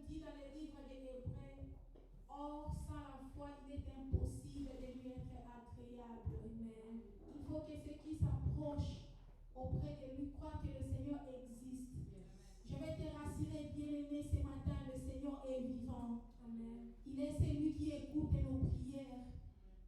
dit dans le livre des Hébreux, or sans la foi, il est impossible de lui être agréable. Amen. Il faut que ceux qui s'approchent auprès de lui croient que le Seigneur existe. Je vais te rassurer, bien-aimé, ce matin, le Seigneur est vivant. Amen. Il est celui qui écoute nos prières.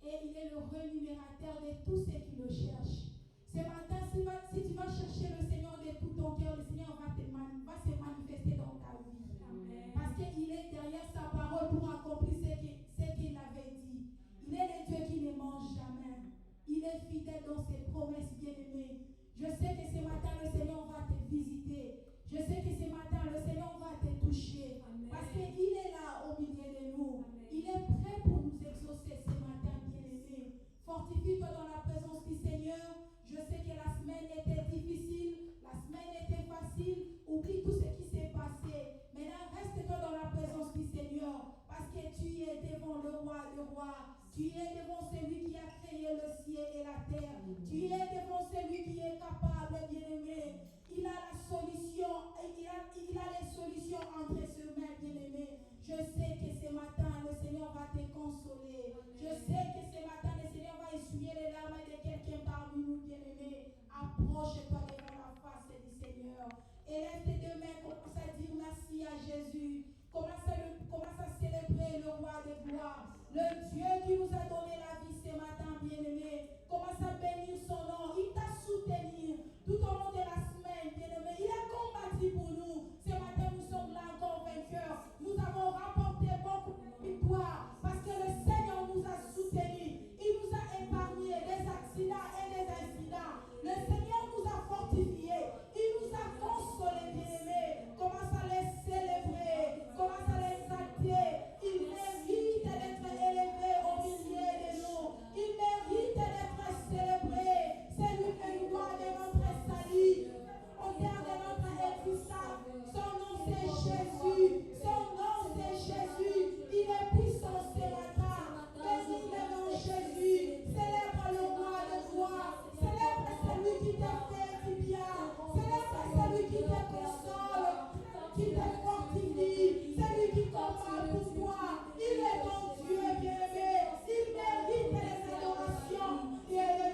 Et il est le rémunérateur de tous ceux qui le cherchent. Ce matin, si tu vas chercher le Seigneur de tout ton cœur, le Seigneur va se manifester dans ta vie. Amen. Parce qu'il est derrière sa parole pour accomplir ce qu'il avait dit. Il est le Dieu qui ne mange jamais. Il est fidèle dans ses promesses, bien-aimées. Je sais que ce matin, le Seigneur va te visiter. Je sais que ce matin, le Seigneur va te toucher. Amen. Parce qu'il est là au milieu de nous. Amen. Il est prêt pour nous exaucer ce matin, bien-aimé. Fortifie-toi dans la présence du Seigneur. Je sais que la semaine était difficile, la semaine était facile. Oublie tout ce qui s'est passé. Maintenant, reste-toi dans la présence du Seigneur. Parce que tu es devant le roi des rois. Tu es devant celui qui a créé le ciel et la terre. Tu es devant celui qui est capable, bien-aimé. Il a la solution, il a les solutions entre ses mains, bien-aimé. Je sais que ce matin, le Seigneur va te consoler. Je sais que ce matin, le Seigneur va essuyer les larmes de quelqu'un parmi nous, bien-aimé. Approche-toi devant la face du Seigneur. Élève tes deux mains, commence à dire merci à Jésus. Commence à célébrer le roi des gloires. Le Dieu qui nous a donné la vie ce matin, bien-aimé. Commence à bénir son nom. Il t'a soutenu tout au long de la semaine, bien-aimé. Il a combattu pour nous. Ce matin, nous sommes là encore vainqueurs. Nous avons rapporté beaucoup de victoires parce que le Seigneur nous a soutenus. Il nous a épargné des accidents et des incidents. Le Seigneur nous a fortifiés. Il nous a consolés, bien-aimés. Commence à les célébrer. Commence à les exalter. Il mérite d'être élevé au milieu de nous. Il mérite d'être célébré. C'est lui qui nous doit de notre salut. Au terme de notre existence. Son nom c'est Jésus. Son nom c'est Jésus. Il est puissant ce matin. Bénis le nom de Jésus. Célèbre le roi de gloire. Célèbre celui qui t'a fait du bien. Célèbre celui qui te console, qui te fortifie, celui qui combat pour toi. Il est ton Dieu bien-aimé. Il mérite les adorations, bien-aimé.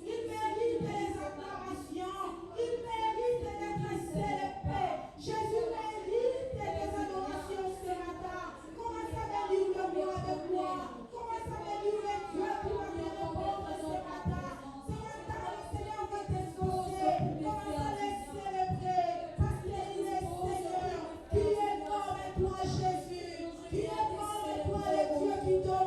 Il mérite les acclamations. Il mérite d'être célébré. Jésus mérite des adorations ce matin. Commence à bénir le roi de gloire. Commence à bénir le Dieu qui va te répondre ce matin. Ce matin, le Seigneur va t'exaucer. Commence à les célébrer. Parce qu'il est Seigneur. Qui est comme toi, Jésus. Qui est comme toi, le Dieu qui donne.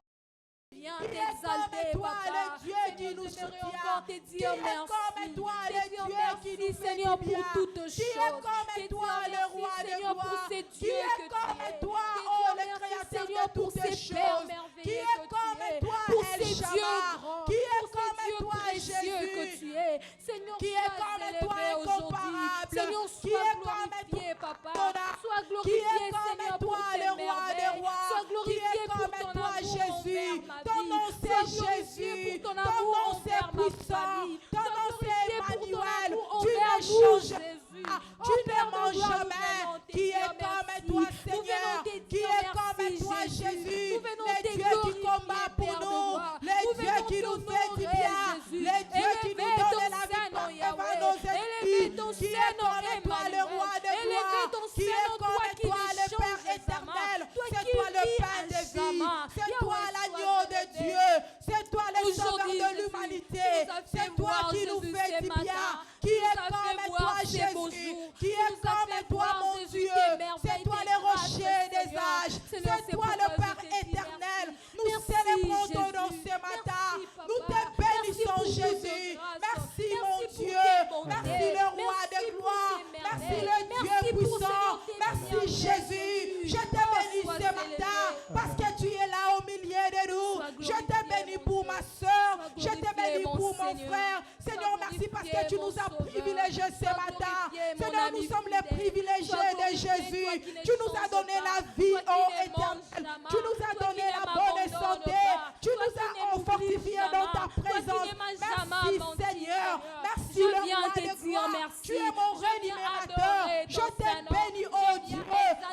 Viens t'exalter, papa. Le Dieu qui nous soutient. Te dire merci. Comme toi, le Dieu qui nous fait Seigneur, du bien. pour toutes choses. Qui est comme toi, le roi de Seigneur, pour gloire. ces Qui dieux est que tu comme es. toi, Te oh dire le merci, créateur Seigneur, de pour toutes ces choses. pères merveilleux Qui est que tu comme es. toi, Pour El ces dieux Shaddai. grands. Qui est Pour ces comme dieux toi, précieux que Jésus. tu es. Seigneur, Qui est sois comme élevé toi, aujourd'hui. incomparable. Seigneur, Qui sois est comme glorifié, toi, papa. Adonai. Sois Qui glorifié, est comme Seigneur, toi, pour tes le roi des merveilles. rois. Sois Qui glorifié est pour comme ton toi, amour Jésus. envers ma Ton vie. nom Sois c'est glorifié Jésus. pour ton Ton amour nom c'est envers ma puissant. famille. Ton Sois nom glorifié c'est pour ton Emmanuel. amour Tu envers ne nous, changes Jésus. pas. Oh, Tu ne Père de manges gloire, nous jamais. venons te Qui dire est comme merci. toi, Nous Seigneur. venons te Qui dire est comme merci, toi, Jésus. Jésus. Nous venons Le te Dieu qui glorifier, combat pour Père de nous. gloire. Le Nous Dieu venons qui nous fait du t'honorer, bien. Jésus. Le Dieu qui nous Élevez donne ton la Saint nom, victoire Yahweh. devant nos Élevez esprits. ton Qui Saint est nom, comme toi, le Emmanuel. roi de Élevez gloire. ton Qui Saint est nom, comme toi qui toi, ne le Père changes éternel. jamais. Toi C'est qui toi le vis Père à de vie. jamais. C'est toi Yahweh, l'agneau sois de élevé. Dieu. C'est toi le sauveur Aujourd'hui, de Jésus, l'humanité. tu nous as fait C'est toi voir, qui nous Jésus, fait ce du matin. bien. Tu Qui nous est as fait comme voir toi, ces beaux Jésus. jours. Qui Tu est nous as comme fait toi, voir, mon Jésus, Dieu. tes merveilles, C'est toi tes le grâces, rocher des Seigneur. âges. Seigneur, C'est c'est toi le pourquoi Père je te dis éternel. merci. Nous Merci, célébrons ton Jésus. nom ce matin. Merci, papa. Nous te Merci bénissons, pour toute Jésus. grâce. Merci, Merci mon pour Dieu. tes bontés. Merci, le roi Merci de pour gloire. tes Merci, merveilles. le Dieu Merci pour, puissant. Seigneur, tes Merci, merveilles, Jésus. Je te Oh, bénis sois ce matin célébré. parce que tu es là au milieu de nous. Sois Je te glorifié, bénis mon pour Dieu. ma soeur. Sois Je te glorifié, bénis mon pour mon Seigneur. frère. Seigneur, Sois merci parce que glorifié, tu nous mon as Sauveur. privilégiés ce Sois matin. glorifié, mon Seigneur, ami nous sommes les fidèle. privilégiés Sois de glorifié, Jésus. toi qui ne Tu nous as changes donné pas. la vie, Toi qui oh ne manges éternel. jamais. Tu nous as Toi donné qui ne la bonne m'abandonnes santé. pas. Tu Toi nous qui as n'oublies fortifiés jamais. dans ta Toi qui présence. ne m'as Merci jamais menti, Seigneur. Seigneur. Merci Je le viens roi te de dire gloire. merci. Tu es mon Je viens rémunérateur. adorer Je ton te Saint nom. bénis, Je oh viens Dieu.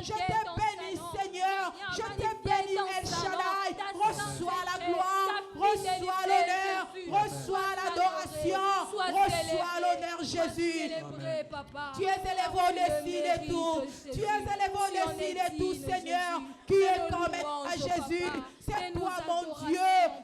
Je exalter te ton bénis Saint nom. tout. Tu es élevé au-dessus de tout, Seigneur. Qui est comme à Jésus. C'est toi, mon Dieu.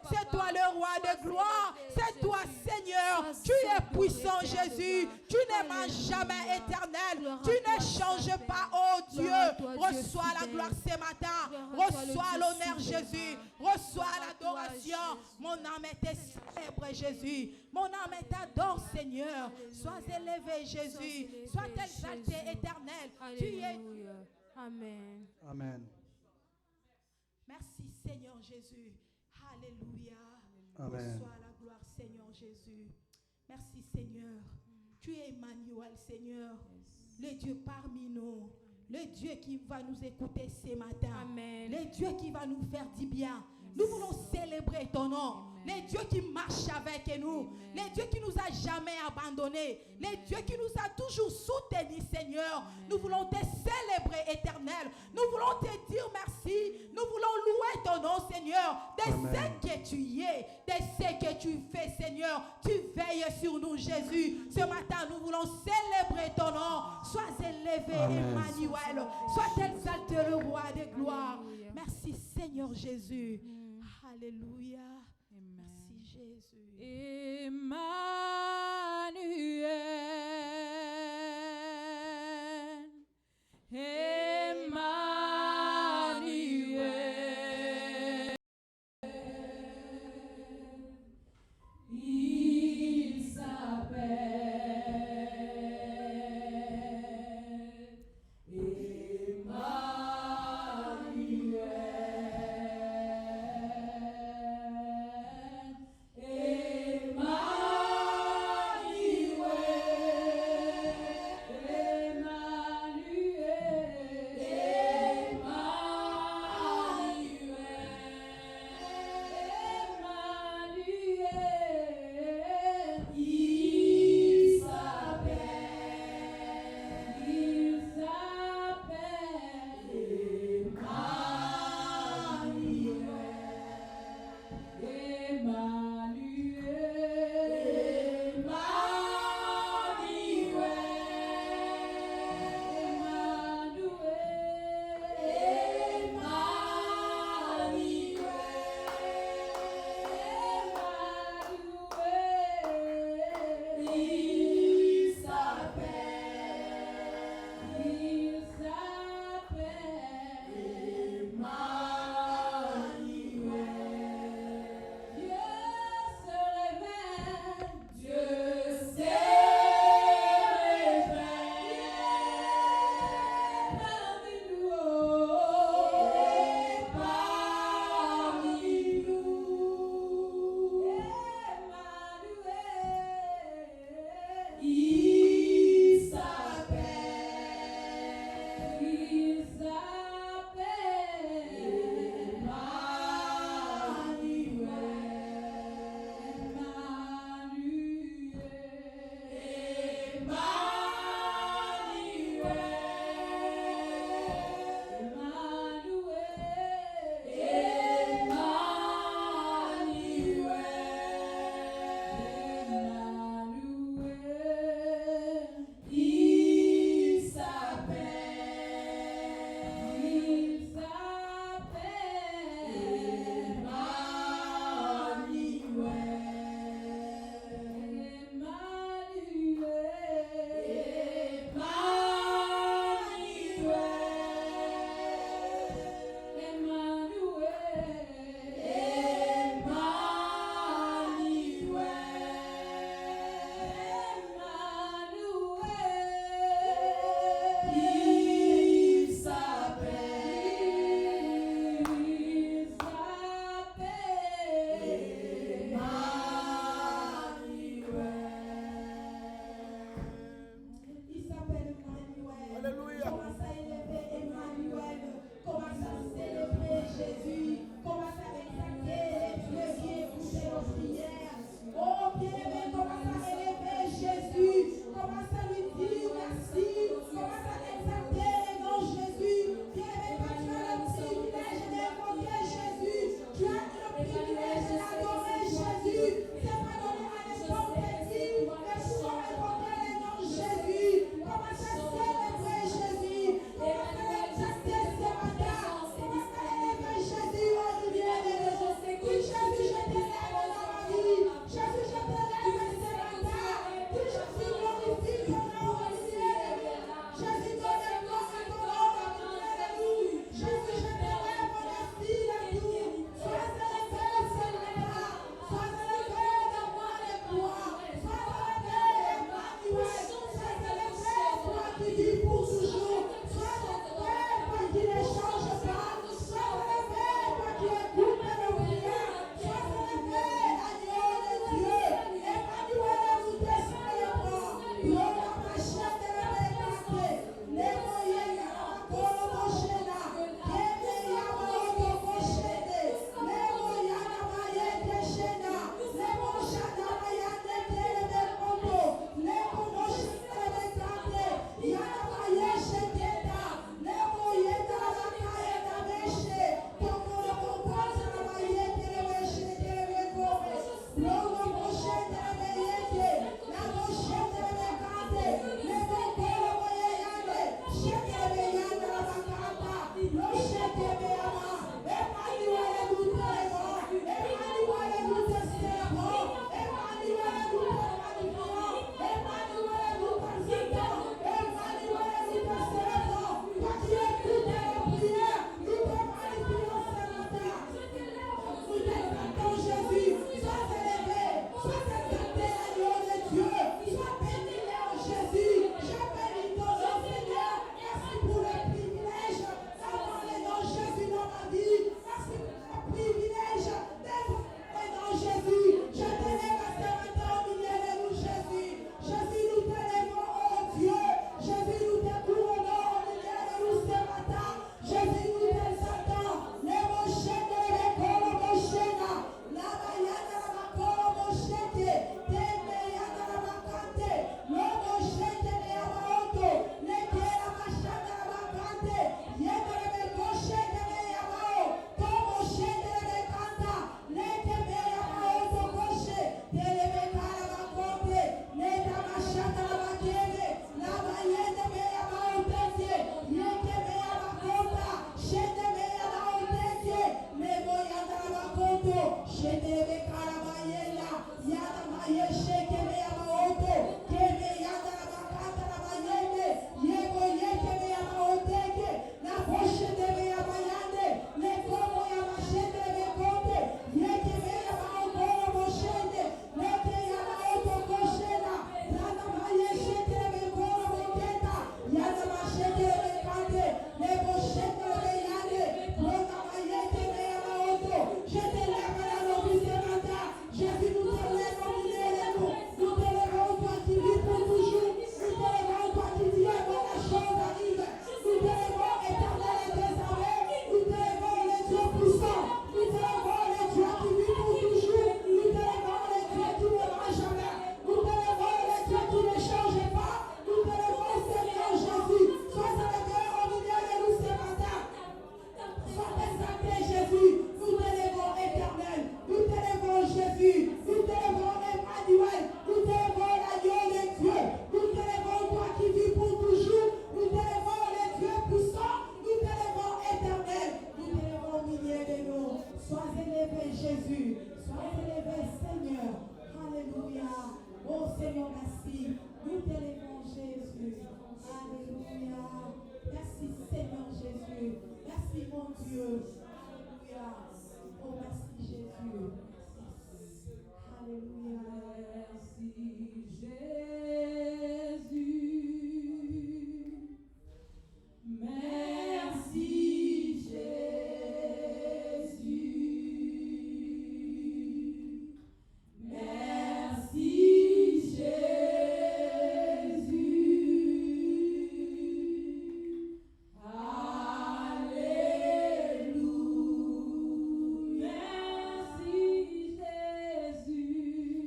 C'est toi, le roi de gloire. C'est toi, Seigneur. Tu es puissant, Jésus. Tu n'aimes jamais éternel. Tu ne changes pas, oh Dieu. Reçois la gloire ce matin. Reçois l'honneur, Jésus. Reçois l'adoration. Mon âme est célèbre, Jésus. Mon âme t'adore, Seigneur. Sois élevé, Jésus. Sois exalté, éternel. Tu es. Amen. Amen. Merci, Seigneur Jésus. Alléluia. Amen. Reçois la gloire, Seigneur Jésus. Merci, Seigneur. Tu es Emmanuel, Seigneur. Le Dieu parmi nous. Le Dieu qui va nous écouter ce matin. Amen. Le Dieu qui va nous faire du bien. Nous voulons célébrer ton nom. Les dieux qui marchent avec nous. Les dieux qui nous a jamais abandonnés. Les dieux qui nous a toujours soutenus, Seigneur. Nous voulons te célébrer, éternel. Nous voulons te dire merci. Nous voulons louer ton nom, Seigneur. De ce que tu es, de ce que tu fais, Seigneur. Tu veilles sur nous, Jésus. Ce matin, nous voulons célébrer ton nom. Sois élevé, Emmanuel. Sois exalté, le roi de gloire. Merci, Seigneur Jésus. Alléluia. Merci Jésus. Emmanuel. Emmanuel. Il s'appelle qui ne change pas. Sois élevé, toi qui écoutes nos prières. Sois élevé, agneau de Dieu. Emmanuel, nous te célébrons. Gloire à ma chaîne de la bécate. Les moyens à la colo mochena. Keme yama oto koshene. Les moyens à ma yete shena. Les mochana ma yane tele bekoto. Les monoshene bekate. Yana ma yeshe keta. Les moyens à la kaye na meshe. Tokoro mokwasa na ma yete le meshe tele bekome. Logo moshene le meyete. La moshene le bekate. Les bokoro moyeyane. Shete le beyane la bakata. Lo shete beyama. Emmanuel nous t'aimons. Emmanuel nous te célébrons. Emmanuel nous te magnifions. Emmanuel nous t'exaltons. Emmanuel nous te célébrons. Toi qui écoutes nos prières, nous te magnifions ce matin. Nous t'exaltons Jésus. Sois élevé. Sois exalté l'agneau de Dieu. Sois béni en Jésus. Je bénis ton nom Seigneur. Merci pour le privilège d'avoir le nom Jésus dans ma vie. Merci pour le privilège d'être dans Jésus. Je t'élève à ce matin au milieu de nous Jésus. Jésus, nous t'élèvons, oh Dieu. Jésus, nous te couronnons au milieu de nous ce matin. Jésus, nous t'exaltons. Les mochènes, les colo mochena. La bayana, la colo mochete. Temeyana, la bacante. Le mochete, les amaoto. Les kera machana, la bacante. Yena, le mochete, les amao. Como mochete, les canta. Les teme amaoto coche. Tele becala bacote. Les tamachana, la bakeme. La bayana, me amaotete. Yeke me amacota. Shete me amaotete. Le boyana, la bacoto. Shete becala bayena. Yana maye sheke me amaoto. Keme yana la bacata, la bayene. Yebo yeke me amaoteke. La poche de me amayane. Le como yamashete me cote. Yeke me amaocolo moshene. Leke yamaoto cochena. Yana maye shete me colo moqueta. Yana machete me cate. Le pochete me yane. Lona mayete me amaoto. Je te lève la lobby ce matin. Jésus, nous te lèvons au milieu de nous. Nous te lèvons, toi qui vis pour toujours. Nous te lèvons, toi qui dis que la chose arrive. Nous te lèvons, éternel et désormais. Nous te lèvons, le Dieu puissant. Nous te lèvons, le Dieu qui vit pour toujours. Nous te lèvons, le Dieu qui ne va jamais. Nous te lèvons, le Dieu qui ne change pas. Nous te lèvons, Seigneur Jésus. Sois élevé au milieu de nous ce matin. Sois exalté Jésus. Nous te lèvons, éternel. Nous te lèvons, Jésus. Nous te lèvons, Emmanuel. Nous te lèvons, l'agneau de Dieu. Nous te lèvons, toi qui vis pour toujours. Nous te lèvons, le Dieu puissant. Nous te lèvons, éternel. Nous te lèvons au milieu de nous. Sois élevé, Jésus. Sois élevé, Seigneur. Alléluia. Oh Seigneur, merci. Nous te lèvons, Jésus. Alléluia. Merci, Seigneur Jésus. Merci, mon Dieu. Alléluia. Oh, merci, Jésus. Alléluia. Merci Jésus. Merci Jésus. Alléluia. Merci Jésus.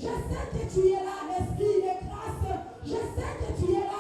Je sais que tu es là, l'esprit de grâce. Je sais que tu es là.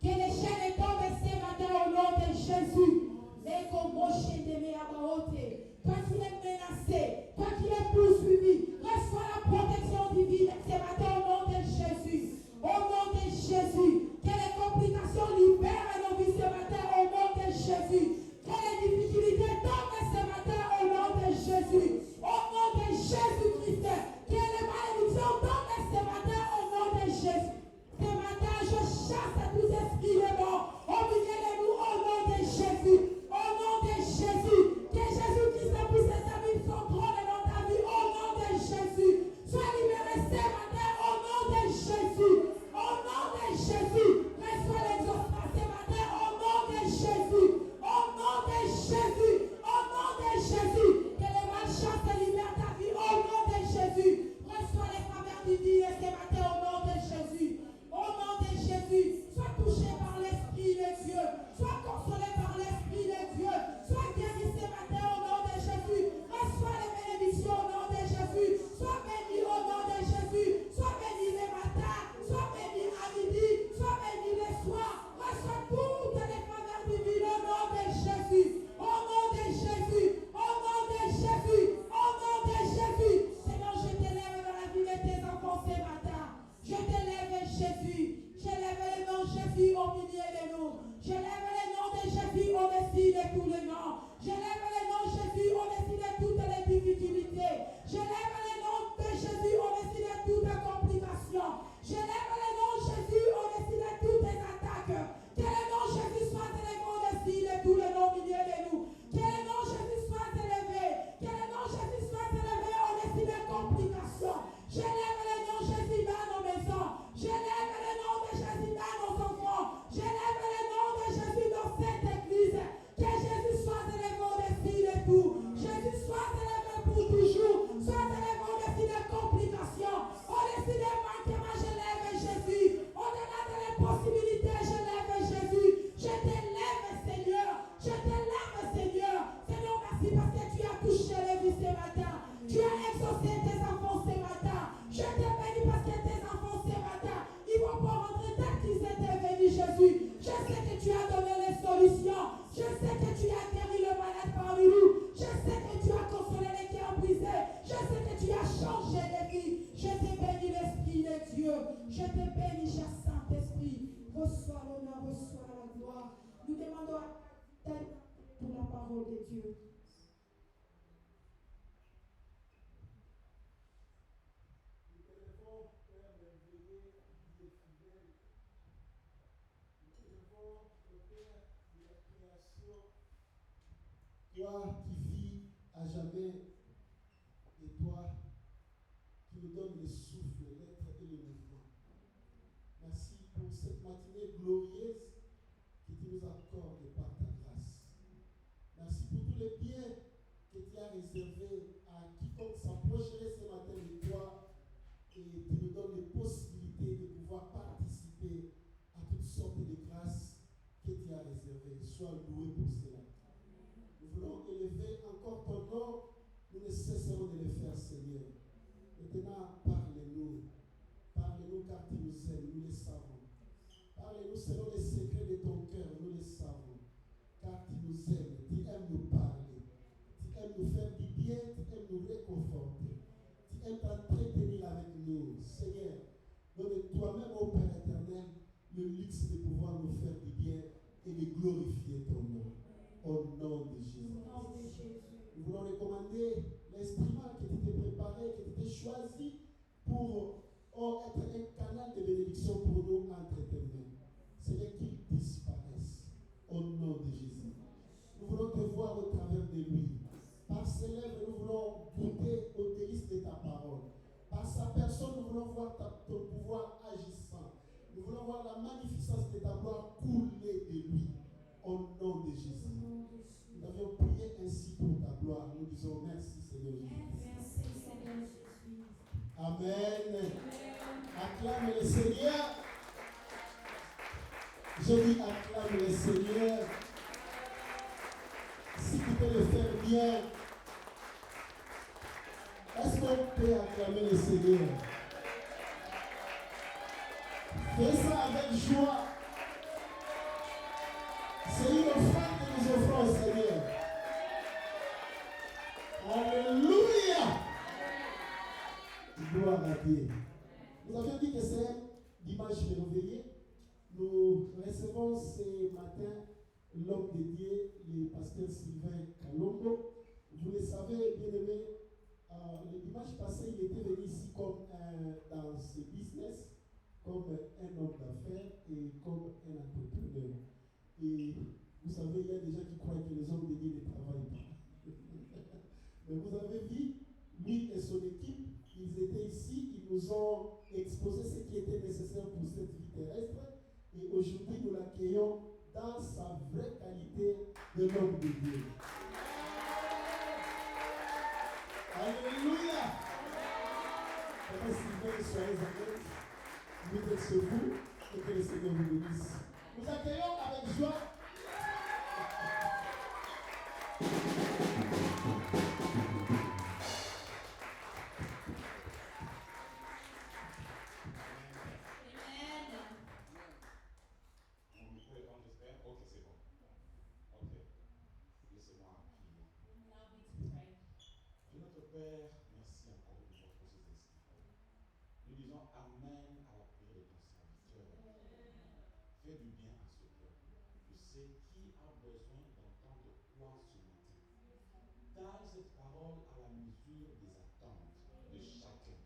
Que les chaînes tombent ce matin au nom de Jésus. Toi qui es menacé, toi qui es poursuivi, reçois la protection divine ce matin au nom de Jésus. Au nom de Jésus. Que les complications libèrent nos vies ce matin au nom de Jésus. Que les difficultés tombent ce matin au nom de Jésus. Au nom de Jésus-Christ. Que les malédictions tombent ce matin au nom de Jésus. Ce matin, je chasse tous esprits de mort au milieu de nous au nom de Jésus. Au nom de Jésus. Que Jésus-Christ puisse établir son trône dans ta vie au nom de Jésus. Sois libéré ce matin au nom de Jésus. Au nom de Jésus. Reçois l'exaucement ce matin au nom de Jésus. Au nom de Jésus. Au nom de Jésus. Que les malchance libèrent ta vie au nom de Jésus. Reçois les faveurs divines ce matin au nom de Jésus. Au nom de Jésus. Sois touché par l'Esprit de Dieu. Sois consolé par l'Esprit de Dieu. Sois guéri ce matin au nom de Jésus. Reçois les bénédictions au nom de Jésus. Sois béni au nom de Jésus. Sois béni le matin. Sois béni à midi. Sois béni le soir. Reçois toutes les faveurs divines au nom de Jésus. Au nom de Jésus. Au nom de Jésus. Au nom de Jésus. Seigneur, je t'élève dans la vie de tes enfants ce matin. Je t'élève Jésus. Je lève le nom de Jésus au milieu de nous. Je lève le nom de Jésus au-dessus de tous les noms. Je lève le nom de Jésus au-dessus de toutes les difficultés. Je lève le nom de Jésus au-dessus de toutes les complications. Je lève le nom de Jésus au-dessus de toutes les attaques. Que le nom de Jésus soit élevé au-dessus de tous les noms au milieu de nous. Que le nom de Jésus soit élevé. Que le nom de Jésus soit élevé au-dessus des complications. Je lève le nom de Jésus dans nos maisons. Je lève le nom de Jésus dans nos enfants. Je lève le nom de Jésus dans cette église. Que Jésus soit élevé au-dessus de tout. Jésus soit élevé pour toujours. Soit élevé au-dessus des complications. Au-dessus des manquements, je lève Jésus. Au-delà de l'impossibilité, je lève Jésus. Je t'élève, Seigneur. Je t'élève, Seigneur. Seigneur, merci parce que tu as touché les vies ce matin. Tu as exaucé tes enfants ce matin. Je te bénis parce que tes enfants ce matin, ils vont pas rentrer tel qu'ils étaient venus, Jésus. Je sais que tu as donné les solutions. Je sais que tu as guéri le malade parmi nous. Je sais que tu as consolé les cœurs brisés. Je sais que tu as changé les vies. Je te bénis, l'Esprit de Dieu. Je te bénis, cher Saint-Esprit. Reçois l'honneur, reçois la gloire. Nous demandons à tête pour la parole de Dieu. Toi qui vis à jamais et toi qui nous donne le souffle, l'être et le mouvement. Merci pour cette matinée glorieuse que tu nous accordes par ta grâce. Merci pour tous les biens que tu as réservés à quiconque s'approcherait ce matin de toi et tu nous donnes les possibilités de pouvoir participer à toutes sortes de grâces que tu as réservées. Sois loué pour cela. Nous voulons élever encore ton nom, nous ne cesserons de le faire, Seigneur. Maintenant, parle-nous. Parle-nous car tu nous aimes, nous le savons. Parle-nous selon les secrets de ton cœur, nous le savons. Car tu nous aimes, tu aimes nous parler. Tu aimes nous faire du bien, tu aimes nous réconforter. Tu aimes t'entretenir avec nous. Seigneur, donne toi-même au Père éternel le luxe de pouvoir nous faire du bien et de glorifier ton nom. Au nom de Jésus. Nous voulons recommander l'instrument que tu t'es préparé, que tu t'es choisi pour être un canal de bénédiction pour nous entre tes mains. Seigneur, qu'il disparaisse au nom de Jésus. Nous voulons te voir au travers de lui. Par ses lèvres, nous voulons goûter aux délices de ta parole. Par sa personne, nous voulons voir ton pouvoir agissant. Nous voulons voir la magnificence de ta gloire couler de lui. Au nom de Jésus. Nous avions prié ainsi pour ta gloire. Nous disons merci, Seigneur Jésus. Merci, Seigneur Jésus. Amen. Acclame le Seigneur. Je dis acclame le Seigneur. Si tu peux le faire bien, est-ce qu'on peut acclamer le Seigneur? Fais ça avec joie. C'est une offrande que nous offrons au Seigneur. Alléluia. Gloire à Dieu. Nous avions dit que c'est dimanche réveillé. Nous recevons ce matin l'homme de Dieu, le pasteur Sylvain Kalombo. Vous le savez, bien aimé, le dimanche passé, il était venu ici comme dans ce business, comme un homme d'affaires et comme un entrepreneur. Et vous savez, il y a des gens qui croient que les hommes de Dieu ne travaillent pas. Mais vous avez vu, lui et son équipe, ils étaient ici, ils nous ont exposé ce qui était nécessaire pour cette vie terrestre. Et aujourd'hui, nous l'accueillons dans sa vraie qualité de l'homme de Dieu. Alléluia. Papa Sylvain, soyez à l'aise. Vous êtes sur vous et que le Seigneur vous bénisse. Nous accueillons avec joie. Père, merci encore une fois pour ces instants. Nous disons Amen à la prière de ton serviteur. Fais du bien à ce peuple. Tu sais qui a besoin d'entendre quoi ce matin. Taille cette parole à la mesure des attentes de chacun.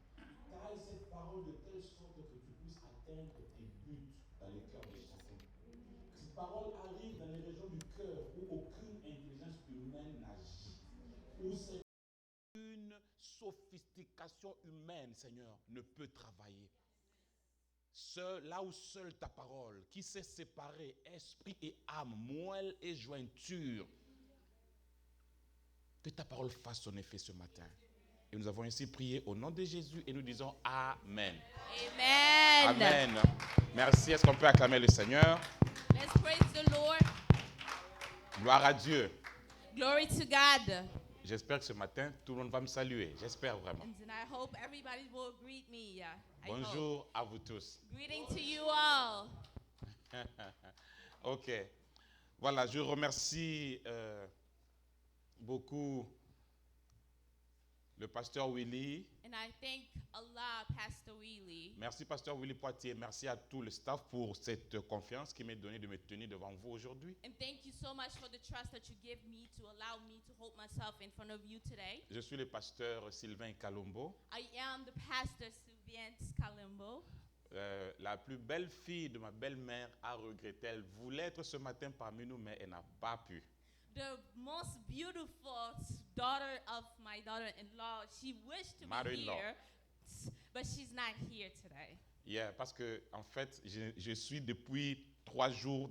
Taille cette parole de telle sorte que tu puisses atteindre tes buts dans le cœur de chacun. Que cette parole arrive dans les régions du cœur où aucune intelligence humaine n'agit. Où c'est une sophistication humaine, Seigneur, ne peut travailler. Là où seule ta parole, qui sait séparer esprit et âme, moelle et jointure, que ta parole fasse son effet ce matin. Et nous avons ainsi prié au nom de Jésus et nous disons Amen. Amen. Amen. Merci. Est-ce qu'on peut acclamer le Seigneur? Let's praise the Lord. Gloire à Dieu. Glory to God. J'espère que ce matin, tout le monde va me saluer. J'espère vraiment. And I hope everybody will greet me. Bonjour à vous tous. Greeting to you all. Ok. Voilà, je remercie beaucoup le pasteur Willy. And I thank Allah, Pastor Willie. Merci pasteur Willy Poitier. Merci à tout le staff pour cette confiance qui m'est donnée de me tenir devant vous aujourd'hui. And thank you so much for the trust that you give me to allow me to hold myself in front of you today. Je suis le pasteur Sylvain Kalombo. I am the pastor Sylvain Kalombo. La plus belle fille de ma belle-mère a regretté. Elle voulait être ce matin parmi nous, mais elle n'a pas pu. The most beautiful daughter of my daughter-in-law, she wished to be here, but she's not here today. Yeah, parce que en fait, je suis depuis 3 jours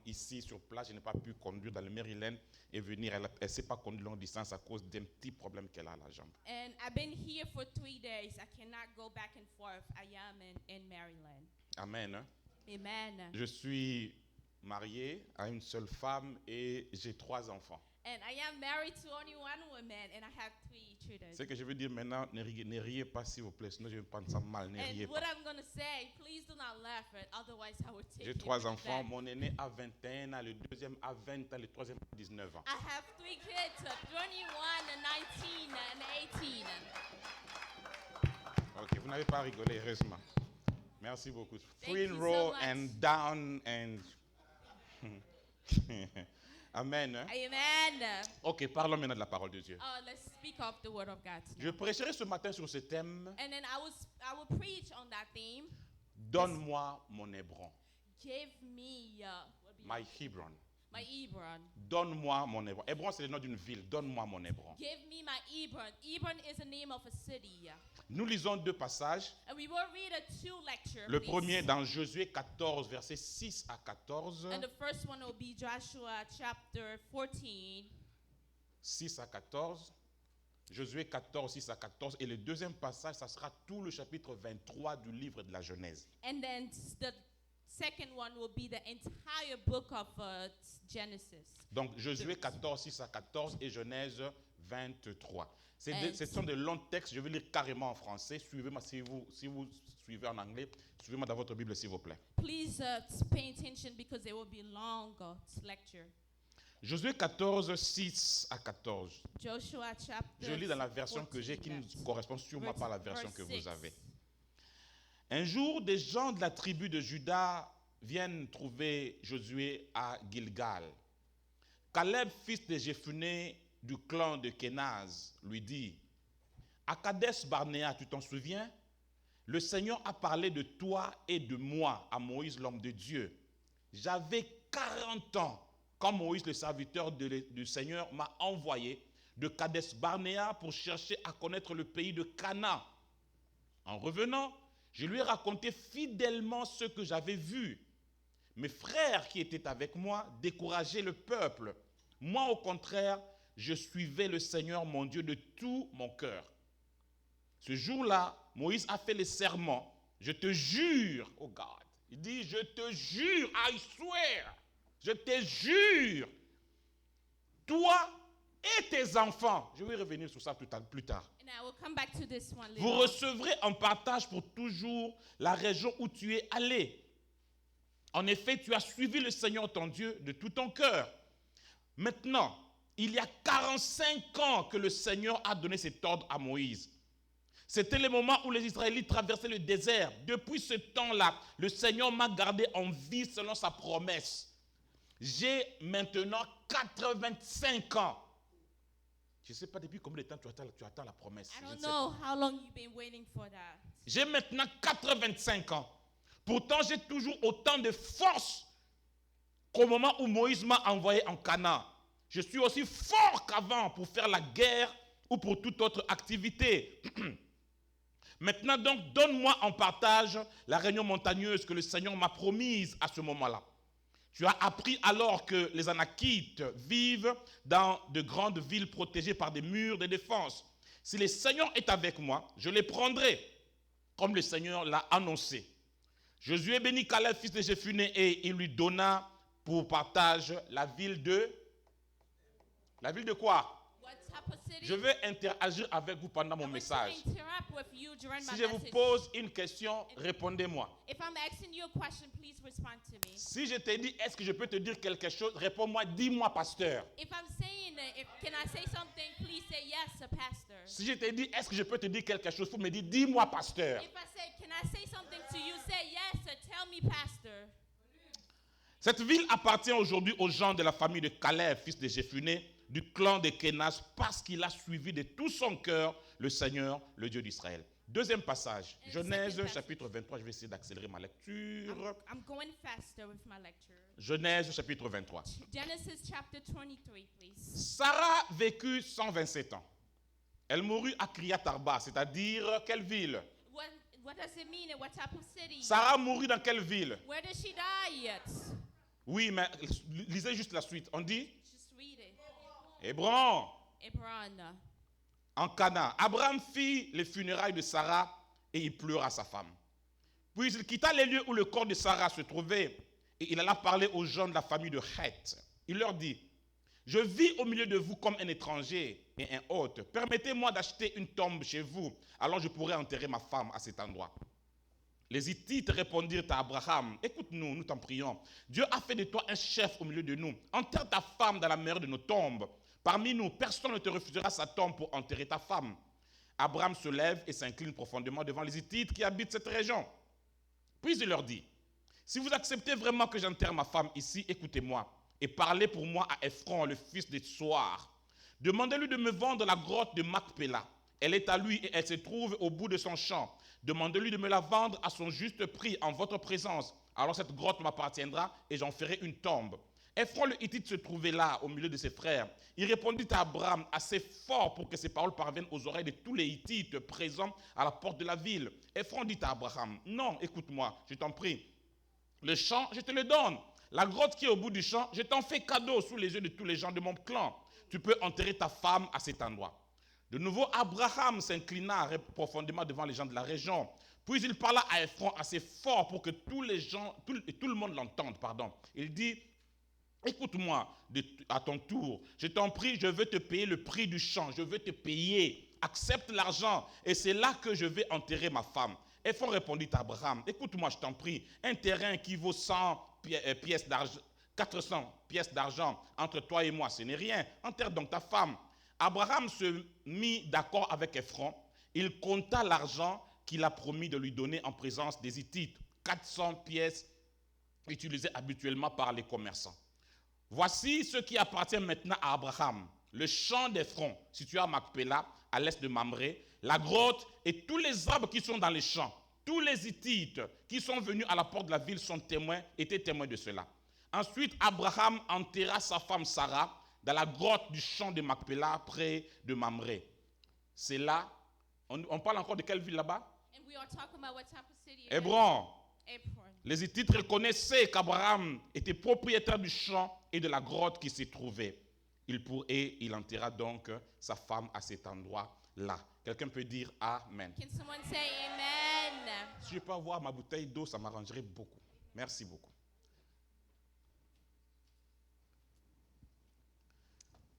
ici sur place. Je n'ai pas pu conduire dans le Maryland et venir. Elle ne s'est pas conduire longue distance à cause d'un petit problème qu'elle a à la jambe. And I've been here for 3 days. I cannot go back and forth. I am in Maryland. Amen. Amen. Je suis marié à une seule femme et j'ai 3 enfants. And I am married to only one woman, and I have 3 children. Ce que je veux dire maintenant, ne riez pas s'il vous plaît, sinon je vais me prendre ça mal. Ne riez And what pas. I'm going to say, please do not laugh, otherwise I will take J'ai it 3 enfants. back. Mon aîné a 21 ans, le deuxième a 20 ans, le troisième a 19 ans. I have 3 kids, 21, 19, and 18. Ok, vous n'avez pas rigolé, heureusement. Merci beaucoup. Thank Free you so row much. and down and... Amen. Amen. Ok, parlons maintenant de la parole de Dieu. Let's speak of the word of God. Je prêcherai ce matin sur ce thème. And then I will preach on that theme. Donne-moi mon Hébron. Give me My Hebron. my Hebron. Donne-moi mon Hébron. Hébron, c'est le nom d'une ville. Donne-moi mon Hébron. Give me my Hebron. Hebron is the name of a city. Nous lisons 2 passages. And we will read 2 lectures. Le premier dans Josué 14, versets 6 à 14. And the first one will be Joshua chapter 14. 6 à 14. Josué 14, 6 à 14. Et le deuxième passage, ça sera tout le chapitre 23 du livre de la Genèse. And then the second one will be the entire book of Genesis. Donc Josué 14, 6 à 14 et Genèse 23. And- Ce sont de longs textes, je vais lire carrément en français. Suivez-moi si vous suivez en anglais. Suivez-moi dans votre Bible, s'il vous plaît. Please pay attention because it will be long lecture. Josué 14, 6 à 14. Joshua chapter. Je lis dans la version que j'ai qui ne 14, correspond sûrement pas à la version verse que 6. vous avez. Un jour, des gens de la tribu de Juda viennent trouver Josué à Gilgal. Caleb, fils de Jephuné du clan de Kénaz, lui dit, à Kadesh Barnéa, tu t'en souviens? Le Seigneur a parlé de toi et de moi à Moïse, l'homme de Dieu. J'avais 40 ans quand Moïse, le serviteur du Seigneur, m'a envoyé de Kadesh Barnéa pour chercher à connaître le pays de Canaan. En revenant, je lui ai raconté fidèlement ce que j'avais vu. Mes frères qui étaient avec moi décourageaient le peuple. Moi, au contraire, je suivais le Seigneur, mon Dieu, de tout mon cœur. Ce jour-là, Moïse a fait le serment. Je te jure, oh God. Il dit, je te jure, I swear. Je te jure. Toi et tes enfants. Je vais revenir sur ça plus tard. And I will come back to this one later Vous on. recevrez en partage pour toujours la région où tu es allé. En effet, tu as suivi le Seigneur ton Dieu de tout ton cœur. Maintenant, il y a 45 ans que le Seigneur a donné cet ordre à Moïse. C'était le moment où les Israélites traversaient le désert. Depuis ce temps-là, le Seigneur m'a gardé en vie selon sa promesse. J'ai maintenant 85 ans. Je ne sais pas depuis combien de temps tu attends la promesse. I Je don't ne sais know pas. how long you've been waiting for that. J'ai maintenant 85 ans. Pourtant, j'ai toujours autant de force qu'au moment où Moïse m'a envoyé en Canaan. Je suis aussi fort qu'avant pour faire la guerre ou pour toute autre activité. Maintenant donc, donne-moi en partage la région montagneuse que le Seigneur m'a promise à ce moment-là. Tu as appris alors que les Anakites vivent dans de grandes villes protégées par des murs de défense. Si le Seigneur est avec moi, je les prendrai, comme le Seigneur l'a annoncé. Josué bénit Caleb, fils de Jephuné, et il lui donna pour partage la ville de... La ville de quoi? What type of city? Je vais interagir avec vous pendant mon I want to message. interact with you during Si my je vous message. pose une question, répondez-moi. If I'm asking you a question, please respond to me. Si je te dis, est-ce que je peux te dire quelque chose, réponds-moi, dis-moi, pasteur. If I'm saying, can I say something? Please say yes, pastor. Si je te dis, est-ce que je peux te dire quelque chose, vous me dites, dis-moi, pasteur. If I say, can I say something to you? Say yes, tell me, pastor. Cette ville appartient aujourd'hui aux gens de la famille de Caleb, fils de Jephuné, du clan de Kénas, parce qu'il a suivi de tout son cœur le Seigneur, le Dieu d'Israël. Deuxième passage, And Genèse second passage. chapitre 23, je vais essayer d'accélérer ma lecture. I'm going faster with my lecture. Genèse chapitre 23. Genesis chapter 23, please. Sarah vécut 127 ans. Elle mourut à Kriyat Arba, c'est-à-dire quelle ville? What does it mean and what type of city? Sarah mourut dans quelle ville? Where did she die at? Oui, mais lisez juste la suite. On dit Just read it. Hébron, Hebron. en Canaan. Abraham fit les funérailles de Sarah et il pleura sa femme. Puis il quitta les lieux où le corps de Sarah se trouvait et il alla parler aux gens de la famille de Heth. Il leur dit, je vis au milieu de vous comme un étranger et un hôte. Permettez-moi d'acheter une tombe chez vous, alors je pourrai enterrer ma femme à cet endroit. Les Hittites répondirent à Abraham, écoute-nous, nous t'en prions. Dieu a fait de toi un chef au milieu de nous. Enterre ta femme dans la meilleure de nos tombes. Parmi nous, personne ne te refusera sa tombe pour enterrer ta femme. Abraham se lève et s'incline profondément devant les Hittites qui habitent cette région. Puis il leur dit, si vous acceptez vraiment que j'enterre ma femme ici, écoutez-moi et parlez pour moi à Ephron, le fils de Tsoar. Demandez-lui de me vendre la grotte de Macpéla. Elle est à lui et elle se trouve au bout de son champ. Demandez-lui de me la vendre à son juste prix en votre présence. Alors cette grotte m'appartiendra et j'en ferai une tombe. Ephron le Hittite se trouvait là, au milieu de ses frères. Il répondit à Abraham assez fort pour que ses paroles parviennent aux oreilles de tous les Hittites présents à la porte de la ville. Ephron dit à Abraham, non, écoute-moi, je t'en prie. Le champ, je te le donne. La grotte qui est au bout du champ, je t'en fais cadeau sous les yeux de tous les gens de mon clan. Tu peux enterrer ta femme à cet endroit. De nouveau, Abraham s'inclina profondément devant les gens de la région. Puis il parla à Ephron assez fort pour que tous les gens, tout le monde l'entende. Il dit, Écoute-moi à ton tour. Je t'en prie, je veux te payer le prix du champ. Je veux te payer. Accepte l'argent et c'est là que je vais enterrer ma femme. Ephron répondit à Abraham, écoute-moi, je t'en prie, un terrain qui vaut 400 pièces d'argent entre toi et moi, ce n'est rien. Enterre donc ta femme. Abraham se mit d'accord avec Ephron. Il compta l'argent qu'il a promis de lui donner en présence des Hittites, 400 pièces utilisées habituellement par les commerçants. Voici ce qui appartient maintenant à Abraham. Le champ d'Ephron, situé à Macpéla, à l'est de Mamré, la grotte et tous les arbres qui sont dans les champs. Tous les Hittites qui sont venus à la porte de la ville étaient témoins de cela. Ensuite, Abraham enterra sa femme Sarah dans la grotte du champ de Macpéla, près de Mamré. C'est là, on parle encore de quelle ville là-bas? Hébron. Les Hittites reconnaissaient qu'Abraham était propriétaire du champ et de la grotte qui s'y trouvait. Il enterra donc sa femme à cet endroit-là. Quelqu'un peut dire Amen. Can someone say amen? Si je peux avoir ma bouteille d'eau, ça m'arrangerait beaucoup. Merci beaucoup.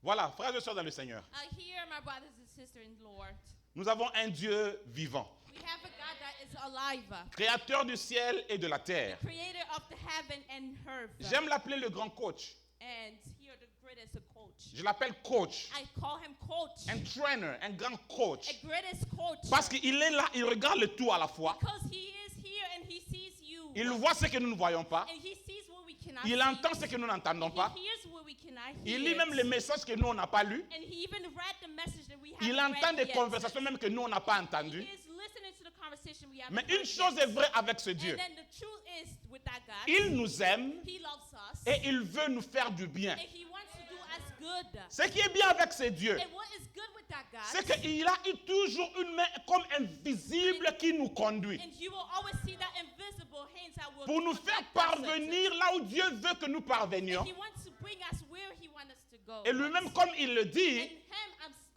Voilà, frères et sœurs dans le Seigneur. Here, my brothers and sisters in the Lord. Nous avons un Dieu vivant, We have a God that is alive, créateur du ciel et de la terre. creator of the heaven and earth. J'aime l'appeler le grand coach. And here the greatest coach. Je l'appelle coach, I call him coach. un trainer, un grand coach. A greatest coach. Parce qu'il est là, il regarde le tout à la fois. Because he is here and he sees you. Il voit ce que nous ne voyons pas. And he sees what we cannot Il see. entend ce que nous n'entendons pas. He hears what we cannot hear. Il lit même les messages que nous, on n'a pas lus. And he even read the message that we Il haven't entend read des yet. conversations même que nous, on n'a pas He entendues. is listening to the conversation we haven't Mais heard une chose yet. est vraie avec ce Dieu. And then the truth is with that God, Il nous aime he loves us. et il veut nous faire du bien. And he wants to do us good. Ce qui est bien avec ce Dieu, And what is good with that God? c'est qu'il a eu toujours une main comme invisible qui nous conduit. And you will always see that invisible hands that will Pour nous faire protect us. parvenir là où Dieu veut que nous parvenions. And he wants to bring us where he wants us to go. Et lui-même, comme il le And dit, him,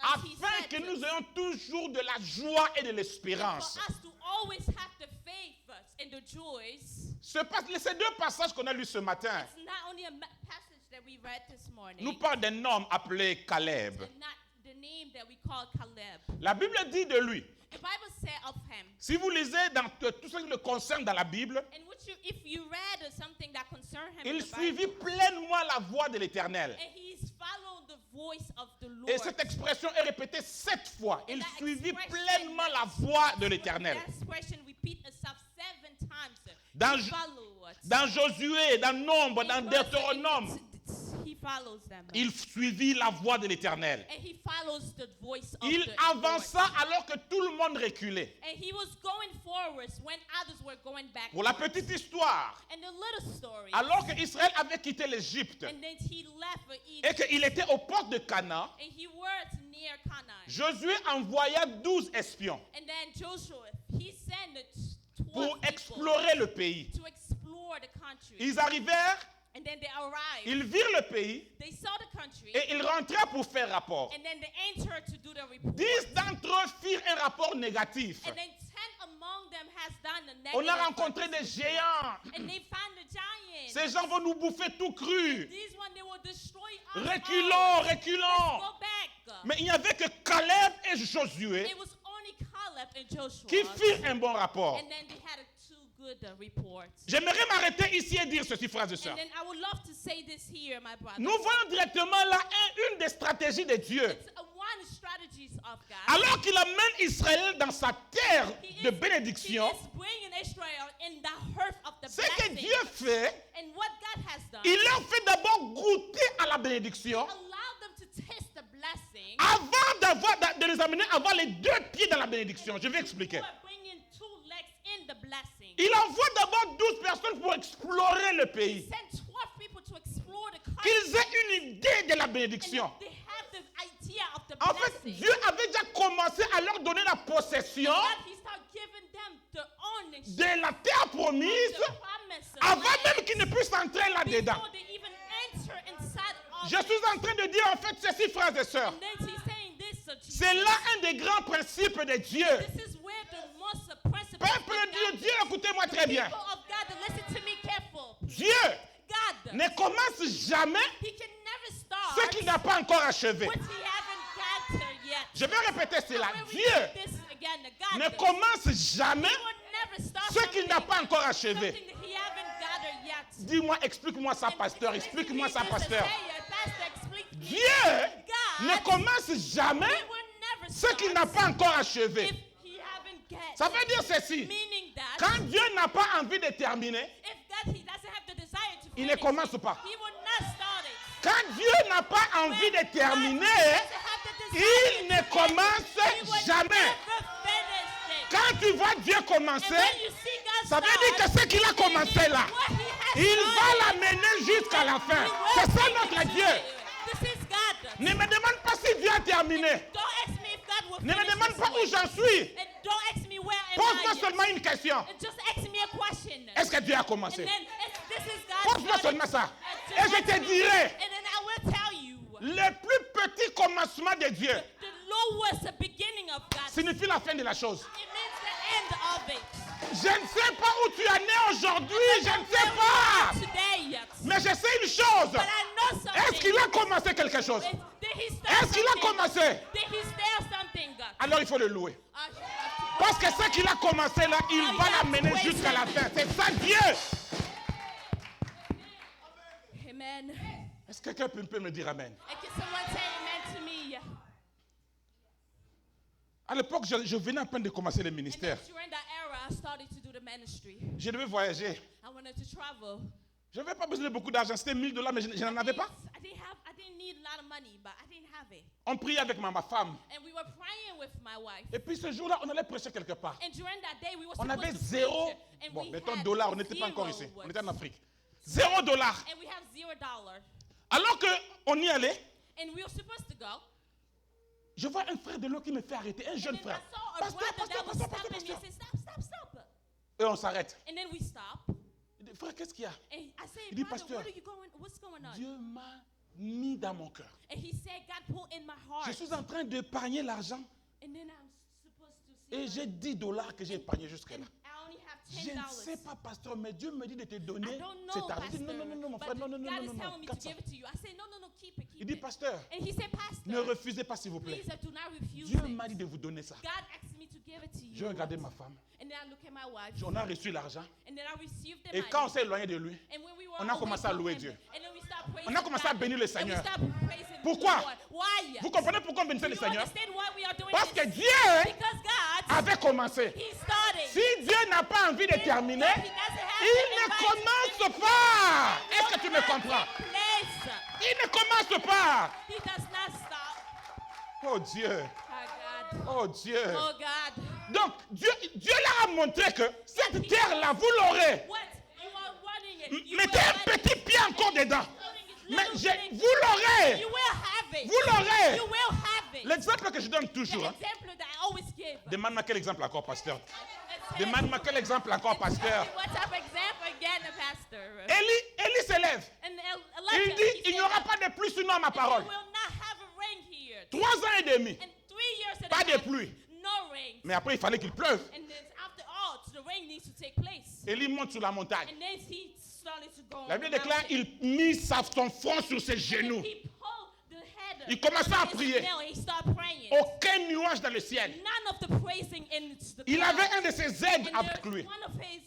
as he afin said, que nous ayons toujours de la joie et de for l'espérance. us to always have the faith and the joys. Ces deux passages qu'on a lus ce matin It's not only a passage that we read this morning. nous parlent d'un homme appelé Caleb. And not the name that we call Caleb. La Bible dit de lui, The Bible said of him, si vous lisez dans tout ce qui le concerne dans la Bible, and if you read something that concerned him in il the suivit Bible, pleinement la voix de l'Éternel. and he's followed the voice of the Lord. Et cette expression est répétée 7 fois. Il And that suivit expression- pleinement la voix de l'Éternel. That expression repeat itself 7 times. Dans- He followed. Dans Josué, dans Nombre, He dans follows- Deutéronome, He follows them. il suivit la voix de l'Éternel. And he follows the voice of Il the avança Lord. alors que tout le monde reculait. And he was going forwards when others were going back. Pour la petite histoire, And the little story. alors qu'Israël avait quitté l'Égypte And then he left for et Egypt. qu'il était aux portes de Canaan, And he was near Canaan. Josué envoya 12 espions And then Joshua, he sent the 12 pour people explorer le pays. to explore the country. Ils arrivèrent, And then they arrived. ils virent le pays They saw the country. et ils rentrèrent pour faire rapport. And then they entered to do the report. 10 d'entre eux firent un rapport négatif. And then 10 among them has done a negative. On a rencontré des géants. And they found the giant. Ces gens vont nous bouffer tout cru. These one they will destroy us. Reculons, all. reculons. Let's go back. Mais il n'y avait que Caleb et Josué It was only Caleb and Joshua. qui firent un bon rapport. And then they had two good reports. J'aimerais m'arrêter ici et dire ceci, frères et And sœurs. then I would love to say this here, my brother. Nous voyons directement là une des stratégies de Dieu. It's one strategy of God. Alors qu'il amène Israël dans sa terre He de is- bénédiction, He is bringing Israel in the hearth of the ce que blessing. Dieu fait, And what God has done, il leur fait d'abord goûter à la bénédiction allow them to taste the blessing. avant de les amener à avoir les 2 pieds dans la bénédiction. Je vais expliquer. You are bringing 2 legs in the blessing. Il envoie d'abord 12 personnes pour explorer le pays. Send 12 people to explore the country. Qu'ils aient une idée de la And bénédiction. they have the idea of the En fait, blessing. Dieu avait déjà commencé à leur donner la possession God, he started giving them the ownership, de la terre promise the promise, the avant land, même qu'ils ne puissent entrer là-dedans. before they even enter inside of Je it. suis en train de dire en fait ceci, frères et sœurs. And then he's saying this, Jesus. C'est là un des grands principes de Dieu. This is where the most principle Peuple de Dieu, Dieu, écoutez-moi très bien. People of God, listen to me careful. Dieu God, ne commence jamais He can never start ce qu'il n'a pas encore achevé. what he haven't got to yet. Je vais répéter cela. When we Dieu read this again, God ne does- commence jamais He will never start ce qu'il n'a something- pas encore achevé. something that he haven't gathered yet. Dis-moi, explique-moi ça, pasteur. Explique-moi ça, pasteur. Dieu Dieu ne commence jamais ce qu'il n'a pas encore achevé. Ça veut dire ceci. Meaning that Quand Dieu n'a pas envie de terminer, if God he doesn't have the desire to il finish, ne commence pas. he will not start it. Quand Dieu n'a pas envie de terminer, il ne commence jamais. Quand tu vois Dieu commencer, ça veut dire que ce qu'il a commencé là, il va l'amener jusqu'à la fin. C'est ça notre Dieu. Ne me demande pas si Dieu a terminé. Ne me demande pas où j'en suis. Pose-moi seulement une question. Est-ce que Dieu a commencé? Pose-moi seulement ça. Et je te dirai, le plus petit commencement de Dieu signifie la fin de la chose. Je ne sais pas où tu en es aujourd'hui, je ne sais pas. Mais je sais une chose. Est-ce qu'il a commencé quelque chose? Est-ce qu'il a commencé? Alors il faut le louer. Parce que ce qu'il a commencé là, il va l'amener jusqu'à la fin. C'est ça Dieu. Amen. Est-ce que quelqu'un peut me dire amen? And can someone say amen to me? À l'époque, je venais à peine de commencer le And then ministère. during that era, I started to do the ministry. Je devais voyager. I wanted to travel. Je n'avais pas besoin de beaucoup d'argent. C'était $1000, mais je n'en avais pas. I didn't need a lot of money, but I didn't have it. On priait avec ma femme. And we were praying with my wife. Et puis ce jour-là, on allait prêcher quelque part. And during that day, we were On supposed avait to zéro. preach, and Bon, we mettons had $, on n'était pas encore ici. zero On était en words. Afrique. $0. And we have $0. Alors qu'on y allait, And we were supposed to go. je vois un frère de l'eau qui me fait arrêter, un And jeune then frère. I saw a Pasteur, brother pasteur, that was pasteur, pasteur, stopping me. pasteur. I said, stop, stop, stop. Et on s'arrête. And then we stop. Il dit, frère, qu'est-ce qu'il y a? And I said, Il dit, brother, pasteur, what's going on? Dieu m'a mis dans mon cœur. And he said, God put in my heart. Je suis en train d'épargner l'argent. And then I'm supposed to see. Et j'ai $10 que j'ai épargné jusque-là. And I only have Je ne sais $10. pas, pasteur, mais Dieu me dit de te I donner don't cet know, argent. pastor. Je dis, non, non, non, non, mon frère, But non, non, non, God non, is non, telling me to 400. give it to you. I said, no, no, no, keep it, keep Il dit, it. pasteur, And he said, pastor, ne refusez pas s'il vous plaît. please do not refuse Dieu it. m'a dit de vous donner ça. God asked me to give it to you. J'ai regardé ma femme. And then I look at my wife. On a reçu l'argent. And then I received the Et money. quand on s'est éloigné de lui, And when we were on a away commencé à from louer him, Dieu. and then we started praising On a commencé à God. bénir le And we Seigneur. started praising Pourquoi? the Lord. Why? Vous comprenez pourquoi on bénissait Do le you Seigneur? understand why we are doing Parce que this? Dieu Because God, avait commencé. He started. Si Dieu n'a pas envie de terminer, He doesn't have il the ne right commence pas. Est-ce que tu me comprends? place. Il ne commence pas. He does not stop. Oh Dieu. Oh God. Oh Dieu. Oh God. Donc, Dieu leur a montré que cette terre-là, vous l'aurez. What? You are wanting it. You Mettez will un have it. petit pied encore dedans. Little Mais thing. vous l'aurez. You will have it. Vous l'aurez. You will have it. L'exemple que je donne The toujours. hein. example that I always give. Demande-moi quel exemple encore, pasteur. Let's say- Demande-moi quel exemple encore, pasteur. What type of example again, Pastor? Élie s'élève. And Il Elijah, dit, he il n'y said aura that pas de pluie sinon à ma you parole. will not have a rain here. 3 ans et demi. And 3 years and Pas a de half, pluie. no rain. Mais après, il fallait qu'il pleuve. And then after all, the rain needs to take place. Élie monte sur la montagne. And then he started to go on La the Bible déclare, mountain. il mit son front sur ses And genoux. he pulled the head Il commença à on his prier. nail and he started praying. Aucun nuage dans le ciel. None of the praising in the Il clouds. avait un de ses aides And avec there's lui. one of his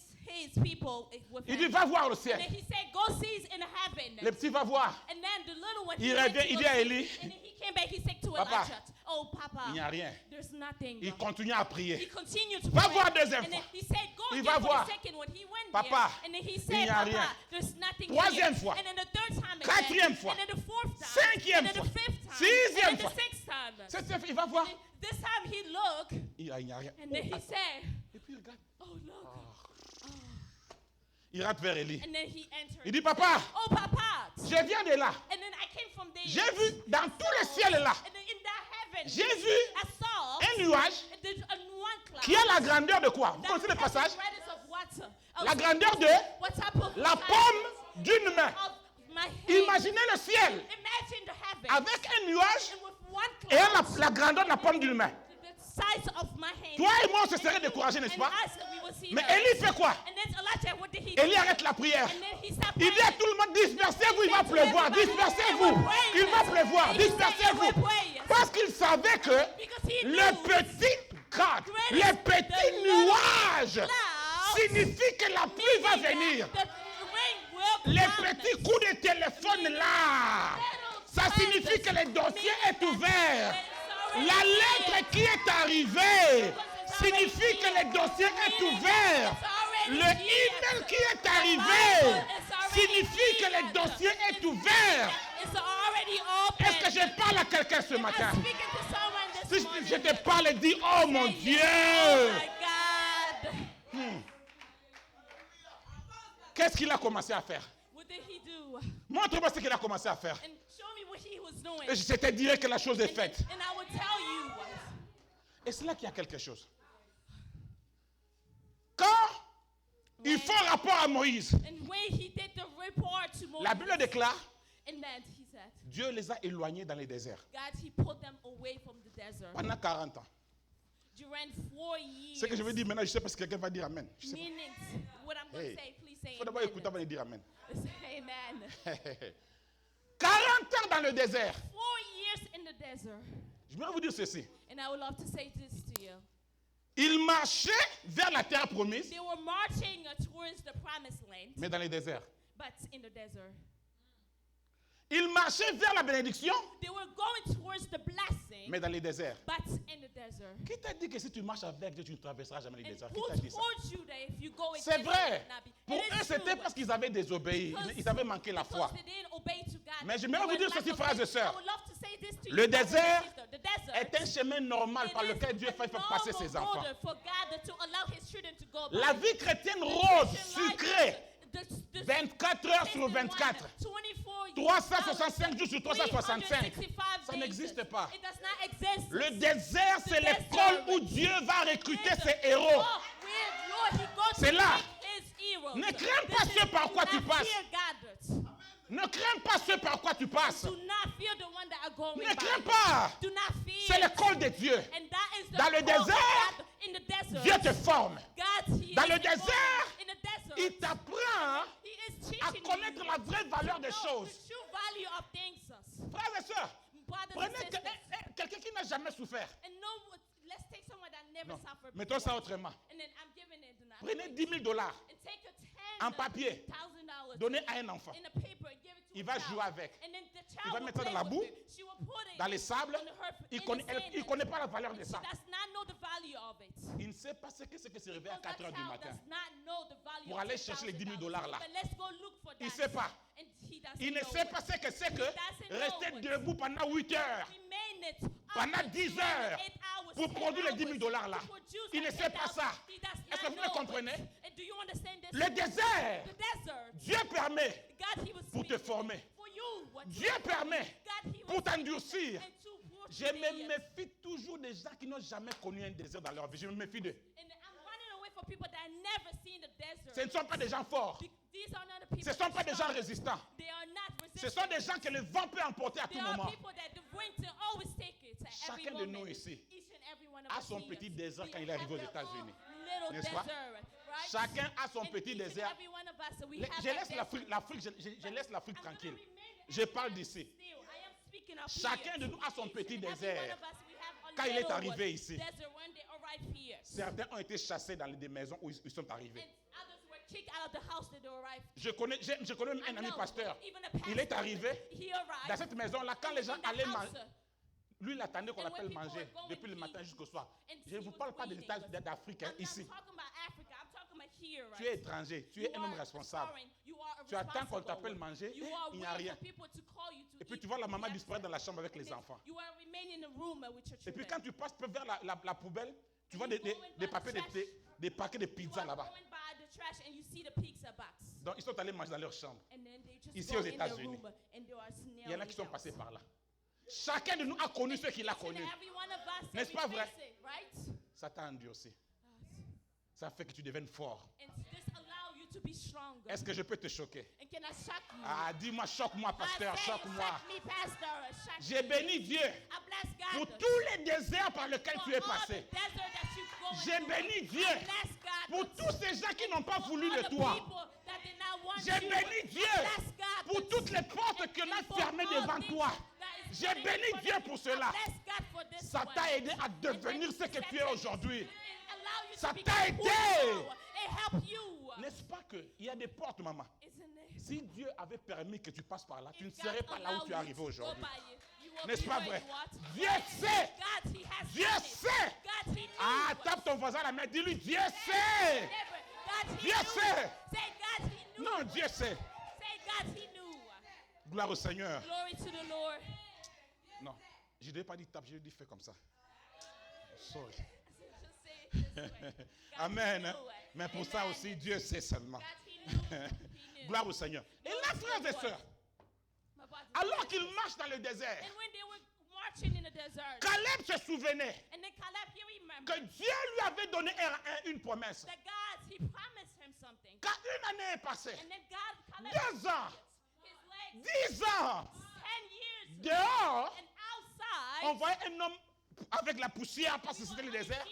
people with Il him. dit, va voir le And ciel. then he said, go see in heaven. Le petit va voir. And then the little one, Il he went revient, to il go dit à see, Élie, and then he came back, he said to Papa, Elijah, oh Papa, Il n'y a rien. there's nothing. Il continue à He prier. continued to Va pray. voir deuxième And then fois. he said, go Il again va for voir. the second one. He went Papa, there. And then he il said, n'y a Papa, rien. there's nothing Troisième here. fois. And then the third time Quatrième again. fois. And then the fourth time. Cinquième and then fois. the fifth time. Sixième and then fois. the sixth time. Il va voir. And this time he looked, Il n'y a rien. and then he said, Et puis il regarde. oh look. Il rentre vers Élie. And then he entered. Il dit, papa, Oh Papa. je viens de là. And then I came from there. J'ai vu dans tout le ciel là. And then in that heaven, J'ai vu I saw un nuage there's a one cloud. qui a la grandeur de quoi? Vous that connaissez le has passage? the brightness of water. La grandeur de What type of la size paume d'une main. of my hand? Imaginez le ciel Imagine the heaven. avec un nuage and with one et cloud. la grandeur de la paume d'une main. The size of my hand. Toi et moi, on se serait découragés, n'est-ce And pas? us, we will see Mais her. Élie fait quoi? And then Elijah, what did he do? Élie arrête la prière. And then he stopped Il dit à praying. tout le monde, dispersez-vous, il va pleuvoir, dispersez-vous. Il va pleuvoir, dispersez-vous. Parce qu'il savait que Because he le knew petit God, les petits nuages signifient que la pluie va venir. that the rain will Les come. petits coups de téléphone là, ça signifie que le dossier est ouvert. La lettre qui est arrivée signifie que le dossier est ouvert. Le email qui est arrivé signifie que le dossier est ouvert. It's already open. Est-ce que je parle à quelqu'un ce matin? I'm speaking to someone this Si morning. je te parle et dis, oh mon Dieu. Oh my God. Qu'est-ce qu'il a commencé à faire? What did he do? Montre-moi ce qu'il a commencé à faire. And show me what he was doing. Et je te dirai que la chose est faite. And I will tell you. Et c'est là qu'il y a quelque chose. Quand il faut un rapport à Moïse, And when he did the report to Moses, la Bible déclare, and then he said, Dieu les a éloignés dans les déserts God, he pulled them away from the desert pendant 40 ans. during 4 years. Ce que je veux dire maintenant, je sais pas si quelqu'un va dire Amen. Je sais pas. Meaning, what I'm going Hey. to say, please say Il faut d'abord écouter amen. avant de dire Amen. Say amen. 40 ans dans le désert. 4 years in the desert. Je vais vous dire ceci. And I would love to say this to you. Ils marchaient vers la terre promise, They were marching towards the promised land, mais dans les déserts. but in the desert. Ils marchaient vers la bénédiction, They were going towards the blessing, mais dans les déserts. but in the desert. Qui t'a dit que si tu marches avec Dieu, tu ne traverseras jamais les And déserts? who Qui t'a dit ça? told you that if you go with C'est him, vrai. you will not be? Pour It is eux, c'était true. parce qu'ils avaient désobéi. Ils avaient manqué la foi. Because they didn't obey to God. Mais je They vais vous were dire lack ceci, of frères et faith. sœurs. I would love to say this to Le you, brothers and désert sisters. The desert est un chemin normal par it lequel is Dieu a fait passer ses normal enfants. road for God to allow his children to go by. La vie chrétienne The rose, Christian life, sucrée, the 24 heures sur 24, 365 jours sur 365. Ça n'existe pas. It does not exist. Le désert, c'est The l'école desert où Dieu va recruter is ses the héros. law where Lord, he goes C'est to là. make his heroes. Ne crains This pas is ce par do quoi tu not passes. fear God. Ne crains pas ce par quoi tu passes. Do not fear the one that are going Ne by. crains pas. Do not fear. C'est l'école de Dieu. And that is the Dans le call of désert, God. In the desert, Dieu te forme. God, he Dans is le involved. désert, In the desert, Il t'apprend he is à teaching connaître you la vraie valeur des to know choses. the true value of things. Frères et sœurs, Brothers and prenez sisters. quelqu'un qui n'a jamais souffert. And no, let's take someone that never Non, suffered mettons before. ça autrement. And then I'm giving it another Prenez way. $10 000 And take a en papier, $10,000 donnez à un enfant. in a paper and give it to Il a va child. jouer avec. And then the Il child va will mettre ça play dans la with boue, it. She will put it dans les sables. on her, Il in connaît, the sand. il connaît pas la valeur de And she ça. does not know the value of it. Il ne sait pas ce que c'est que se réveiller à Because 4 that heures du child matin. does not know the value Pour of aller chercher les $10 000 là. But let's go look for that. Il ne sait pas. And he doesn't Il ne know sait it. pas ce que c'est que doesn't know rester what- debout pendant 8 heures Remain it Pendant up to 10 heures 8 hours, pour 10 produire les $10 000 hours là. to produce Il ne that sait pas 10,000. ça. He does Est-ce que not vous me know comprenez? it. And do you understand this? Le désert, The desert. Dieu permet God, he was pour te speaking former. for you. What you Dieu permet God, he pour was t'endurcir. and to push Je me méfie toujours des gens qui n'ont jamais connu un désert dans leur vie. Je me méfie d'eux. And I'm running away from people that never seen the desert. Ce ne sont pas des gens forts. These are not the people Ce ne sont pas that des gens strong. résistants. They are not Ce resistant. sont des gens que le vent peut emporter à tout They are moment. people that the wind to always take it at every Chacun de moment. nous ici Each and every one of a us son here, petit désert we quand il est arrivé aux have their États-Unis. own little N'est-ce pas? desert, right? Chacun a son And petit each and désert. every one of us, we Je have laisse that l'Afrique, desert. je laisse l'Afrique I'm gonna tranquille. remain Je parle in d'ici. still. I am speaking of Chacun here. de nous a son Each petit and every désert. one of us, we have a Quand il est little arrivé one ici. desert when they arrive here. Certains ont été chassés dans des maisons où ils sont arrivés. And others were kicked out of the house that they arrived. Je connais même I un ami know, pasteur. even a pastor, Il est arrivé he arrived dans cette maison-là. Quand les gens in the allaient house, manger, lui, il attendait qu'on And when l'appelle people manger were going depuis le to matin eat, jusqu'au soir. and Je ne he vous was parle pas de waiting. l'État d'Afrique, hein, I'm ici. not talking about Africa. I'm talking about here, right? Tu es étranger, tu es un homme responsable. Tu attends qu'on t'appelle manger, You et are il n'y a waiting rien. for people to call you to Et puis eat. tu vois la maman Yes. disparaître dans la chambre avec And les then enfants. You are remaining in the room with your Et puis children. quand tu passes vers la poubelle, tu vois And des you go in by the papiers, trash. des paquets de You pizza are là-bas. going by the trash and you see the pizza box. Donc ils sont allés manger dans leur chambre. And then they just Ici go aux in the États-Unis. room and there are snails. Il y en a qui sont passés par là. Chacun de nous a connu ce qu'il a connu. Every one of us, N'est-ce we pas vrai? face it, right? Ça t'a endurci. Ça fait que tu deviennes fort. And this allow you to be stronger. Est-ce que je peux te choquer? And can I shock you? Ah, dis-moi, choque-moi, pasteur, I say, choque-moi. shock me, pastor. Shock J'ai me. béni Dieu I bless God pour tous les déserts par lesquels for tu es all passé. the desert that you go J'ai into. béni Dieu I bless God pour tous ces gens qui n'ont pas for voulu all de the toi. people that did not want J'ai you. béni I Dieu bless God pour toutes les portes que l'on a for fermées all devant things toi. that is J'ai running béni in front Dieu of pour you. cela. I bless God for this Ça one. t'a aidé à And devenir then ce que that tu es it aujourd'hui. allow you Ça to t'a become who aidé. you are. It help you. N'est-ce pas qu'il y a des portes, maman? Isn't it? Si Dieu avait permis que tu passes par là, tu ne If serais God pas là où allow tu es you arrivé to go aujourd'hui. by it, you will N'est-ce be pas where vrai? you are today. Dieu sait. God, he has Dieu done it. sait. God, he knew. Ah, tape ton voisin à la main, dis-lui, Dieu sait. God, he Dieu knew. sait. Say, God, he knew. Non, Dieu sait. Say, God, he knew. Gloire au Seigneur. Glory to the Lord. Non, je ne devais pas dire tape, je lui ai dit fais comme ça. Sorry. Just say it this way. God, Amen. he knew. Mais pour ça Amen. aussi, Dieu sait seulement. God, he knew. He knew. Gloire au Seigneur. Et là, frères et sœurs, My brothers and alors sisters. qu'ils marchent dans le désert, And when they were marching in the desert, Caleb se souvenait and then Caleb, he que remembered Dieu lui avait donné une promesse. that God, he promised him something. Quand une année est passée, And then God, Caleb, 2 ans, his legs, 10 ans, 10 years, dehors, and outside, on voyait un homme avec la poussière parce que c'était le désert.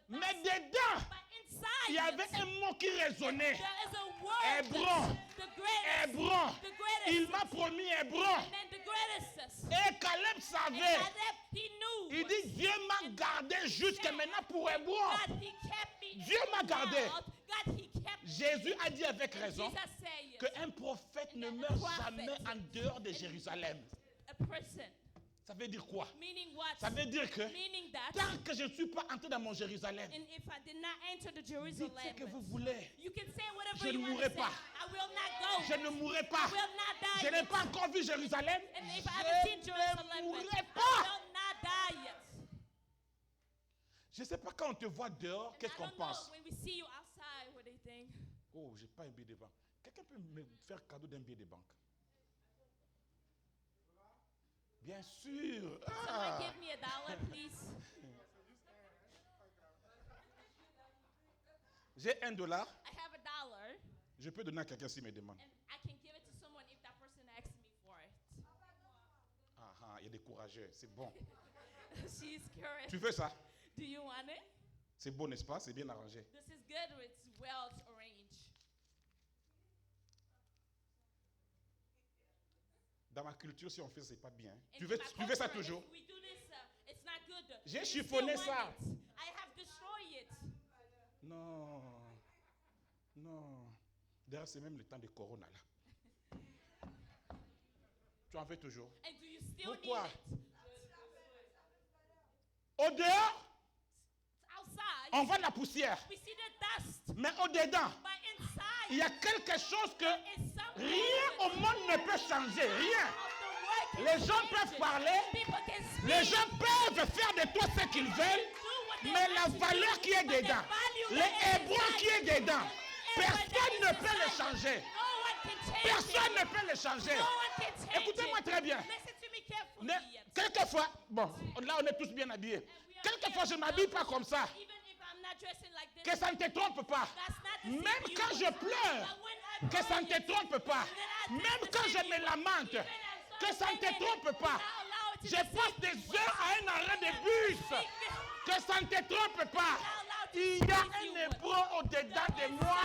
Mais dedans, but inside, il y avait un mot qui résonnait. there is a word, Hébron. the greatest, Hébron. the greatest, Il m'a promis Hébron. and then the greatest. Et Caleb And savait. Caleb, he knew. Il dit, Dieu m'a gardé jusqu'à maintenant pour Hébron. God, he kept me. Dieu m'a gardé. God, he kept me. Jésus a dit avec raison Jesus said, qu'un prophète ne meurt jamais en dehors de Jérusalem. a person. Ça veut dire quoi? Meaning what? Ça veut dire que Meaning that, tant que je ne suis pas entré dans mon Jérusalem, and if I did not enter the dites Jerusalem, ce que vous voulez. you can say whatever Je ne you want to mourrai say. pas. I will not go. Je ne mourrai pas. I will not die Je n'ai yet. pas encore vu Jérusalem. And if I haven't seen Je Jerusalem, ne yet, mourrai I pas. will not die yet. Je ne sais pas quand on te voit dehors, And qu'est-ce I qu'on don't know, pense. when we see you outside, what they think. Oh, j'ai pas un billet de banque. Quelqu'un peut me faire cadeau d'un billet de banque? Bien sûr. Someone Ah. give me $1, please. J'ai $1. I have $1, Je peux donner à quelqu'un s'il me demande. and I can give it to someone if that person asks me for it. Ah, ah, il y a des courageux. C'est bon. She's curious. Tu veux ça? Do you want it? C'est beau, n'est-ce pas? C'est bien arrangé. This is good. It's well arranged. Dans ma culture, si on fait ça, c'est pas bien. And Tu in veux, my tu veux ça culture, toujours? if we do this, it's not good. J'ai You still chiffonné want ça. it. I have destroyed it. Non. Non. D'ailleurs, c'est même le temps de Corona, là. Tu en fais toujours. And do you still Pourquoi? need it? Au dehors, Outside, on voit la poussière. we see the dust. Mais au dedans, But inside, il y a quelque chose que it's something rien au monde ne peut changer. Rien. of the work can Les gens change peuvent it. parler. People can speak. Les gens peuvent faire de toi ce qu'ils veulent. Do what they Mais want la to do, valeur qui est but the dedans, value les that is hébreux inside qui est dedans, Everyone personne that is ne peut le inside, changer. No one can change Personne it. ne peut le changer. No one can change Écoutez-moi it. très bien. Listen to me carefully. Ne- Quelquefois, bon, là on est tous bien habillés. And we are Quelquefois je ne here. m'habille pas comme ça. Even if I'm not dressing like this, Que ça ne te trompe pas. that's not the Même same quand you. je pleure, But when I que ça ne pray, te trompe pas. Même quand je me lamente, que ça ne te trompe pas. Je passe des heures à un arrêt de bus. Que ça ne te trompe pas. Il y a un hébreu au-dedans de moi.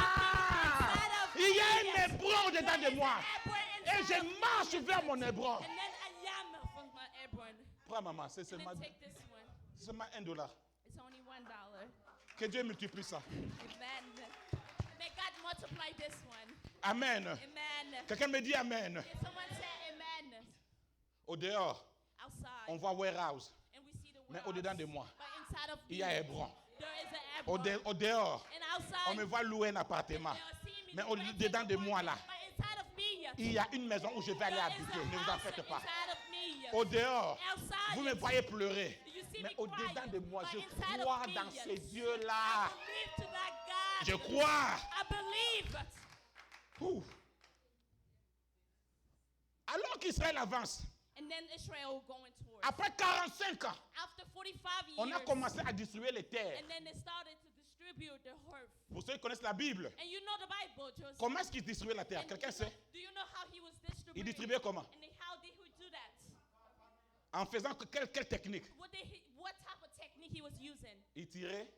Il y a un hébreu au-dedans de moi. Et je marche vers mon hébreu. And then I am from my Hebron. Prends maman, c'est And seulement then take this one. $1. It's only $1. Que Dieu multiplie ça. Amen. May God multiply this one. Amen. Amen. Quelqu'un me dit Amen. Can someone say amen? Au dehors, Outside. on voit warehouse. And we see the Mais warehouse. au-dedans de moi, But inside of il y a me, Hébron. there is an Hebron. Au dehors, And outside, on me voit louer un appartement. they are seeing me Mais renting au-dedans de one. moi là, But inside of me, il y a une maison où je vais aller there is habiter. a Ne vous en house faites pas. inside of me. Au dehors, Outside, vous me voyez pleurer. you see Mais me au-dedans crying. de moi, But je inside crois of me, dans ces I dieux-là. believe to that God. Je crois. I believe. Ouh. Alors qu'Israël avance, And then Israel going towards. après 45 ans, After 45 years, on a commencé à distribuer les terres. and then they started to distribute distribute the earth. Pour ceux qui connaissent la Bible, And you know the Bible, Joseph. comment est-ce qu'il distribuait la terre? And Quelqu'un sait? do you know how he was distributing? Il distribuait comment? And how did he do that? En faisant quelle technique? What type of technique he was using? Il tirait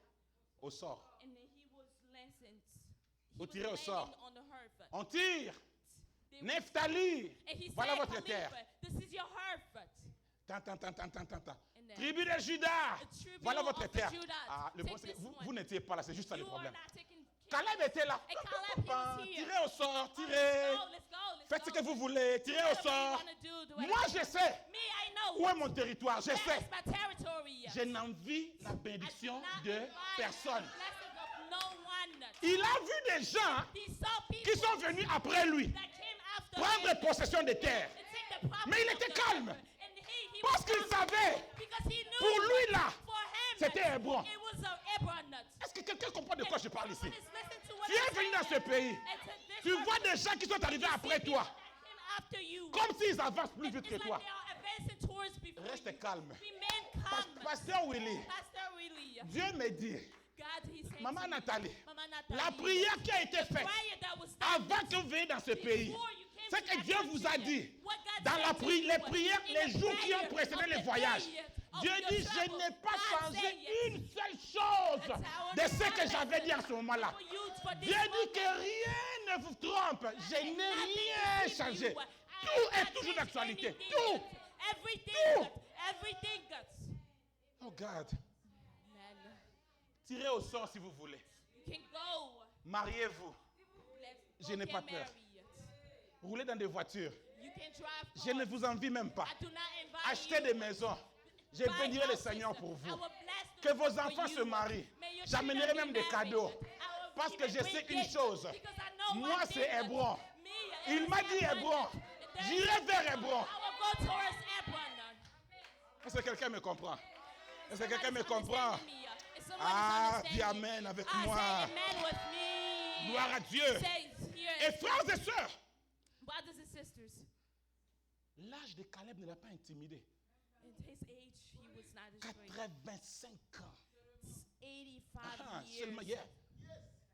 au sort. And then he was lancing. Vous tirez au sort. On the earth. On tire. They- Neftali. And he Voilà said, votre terre. This is your earth. Tant. And then, Tribu de Judas. the tribu Voilà votre of the terre. Judas. Ah, le Take problème, c'est que this vous, one. vous n'étiez pas là, c'est juste ça le You are problème. not taking Caleb était là. And Caleb, he was here. Tirez au sort, Oh, tirez. let's go. Faites ce go. que vous voulez, tirez au sort. Moi, je sais Me, I know. où est mon territoire, je That sais. is my territory. Je n'envie la bénédiction de personne. Blessings of no one. Il a vu des gens He saw people qui sont venus après lui that came after prendre him possession des terres. and take the property Mais il of était the calme. earth. And he Parce was qu'il calm savait, because he knew pour lui là, for him c'était Hébron. it was a Hebron. Est-ce que quelqu'un comprend de quoi je parle ici? Someone is listening to what Tu es I'm venu dans saying. ce pays. And to this Tu vois person, des gens qui sont arrivés you après see toi, people that came after you. comme s'ils avancent plus vite It's que like toi. they are advancing towards before Reste you. calme. Remain calm. Pasteur Willy, Pastor Willie. Dieu me dit, God, he said Maman to me, Nathalie, Mama Nathalie, la prière qui a été the faite prayer that was done avant que vous veniez dans ce pays, before you came c'est to que that Dieu vous a country, dit, what God dans said la to prière, you les prières, in les the jours qui ont prayer précédé of les the voyages, day of Dieu your dit, je travel, n'ai pas God changé said yes. une seule chose de ce que j'avais dit à ce moment-là. For you, for this Dieu dit moment, que rien ne vous trompe. Je n'ai rien changé. Tout est toujours d'actualité. Tout. Everything. Everything. Oh God. Man, Tirez au sort si vous voulez. you can go. Mariez-vous. Let's Je n'ai get pas peur. married. Roulez dans des voitures. You can drive Je ne cars. vous envie même pas. I do not invite Achetez you. des maisons. Je Buy bénirai le houses. Seigneur pour I vous. will bless the Que vos Lord for enfants you. se marient. May your J'amènerai children même be des married. cadeaux. I will Parce que even je bring sais une gifts. chose. Because I know Moi, one c'est thing. Hébron. Me, Il is m'a dit Hébron. There J'irai is vers Hebron. Hébron. I will go towards Hebron. Est-ce que quelqu'un me comprend? Est-ce que quelqu'un Somebody's me comprend? understanding me. If someone is Ah, dis understanding me, Amen avec say moi. amen with me. Gloire à Dieu. Say here. Et frères et sœurs, Brothers and sisters, l'âge de Caleb ne l'a pas intimidé. at his age, he was not afraid. 85 ans. 85 Ah, years. seulement hier.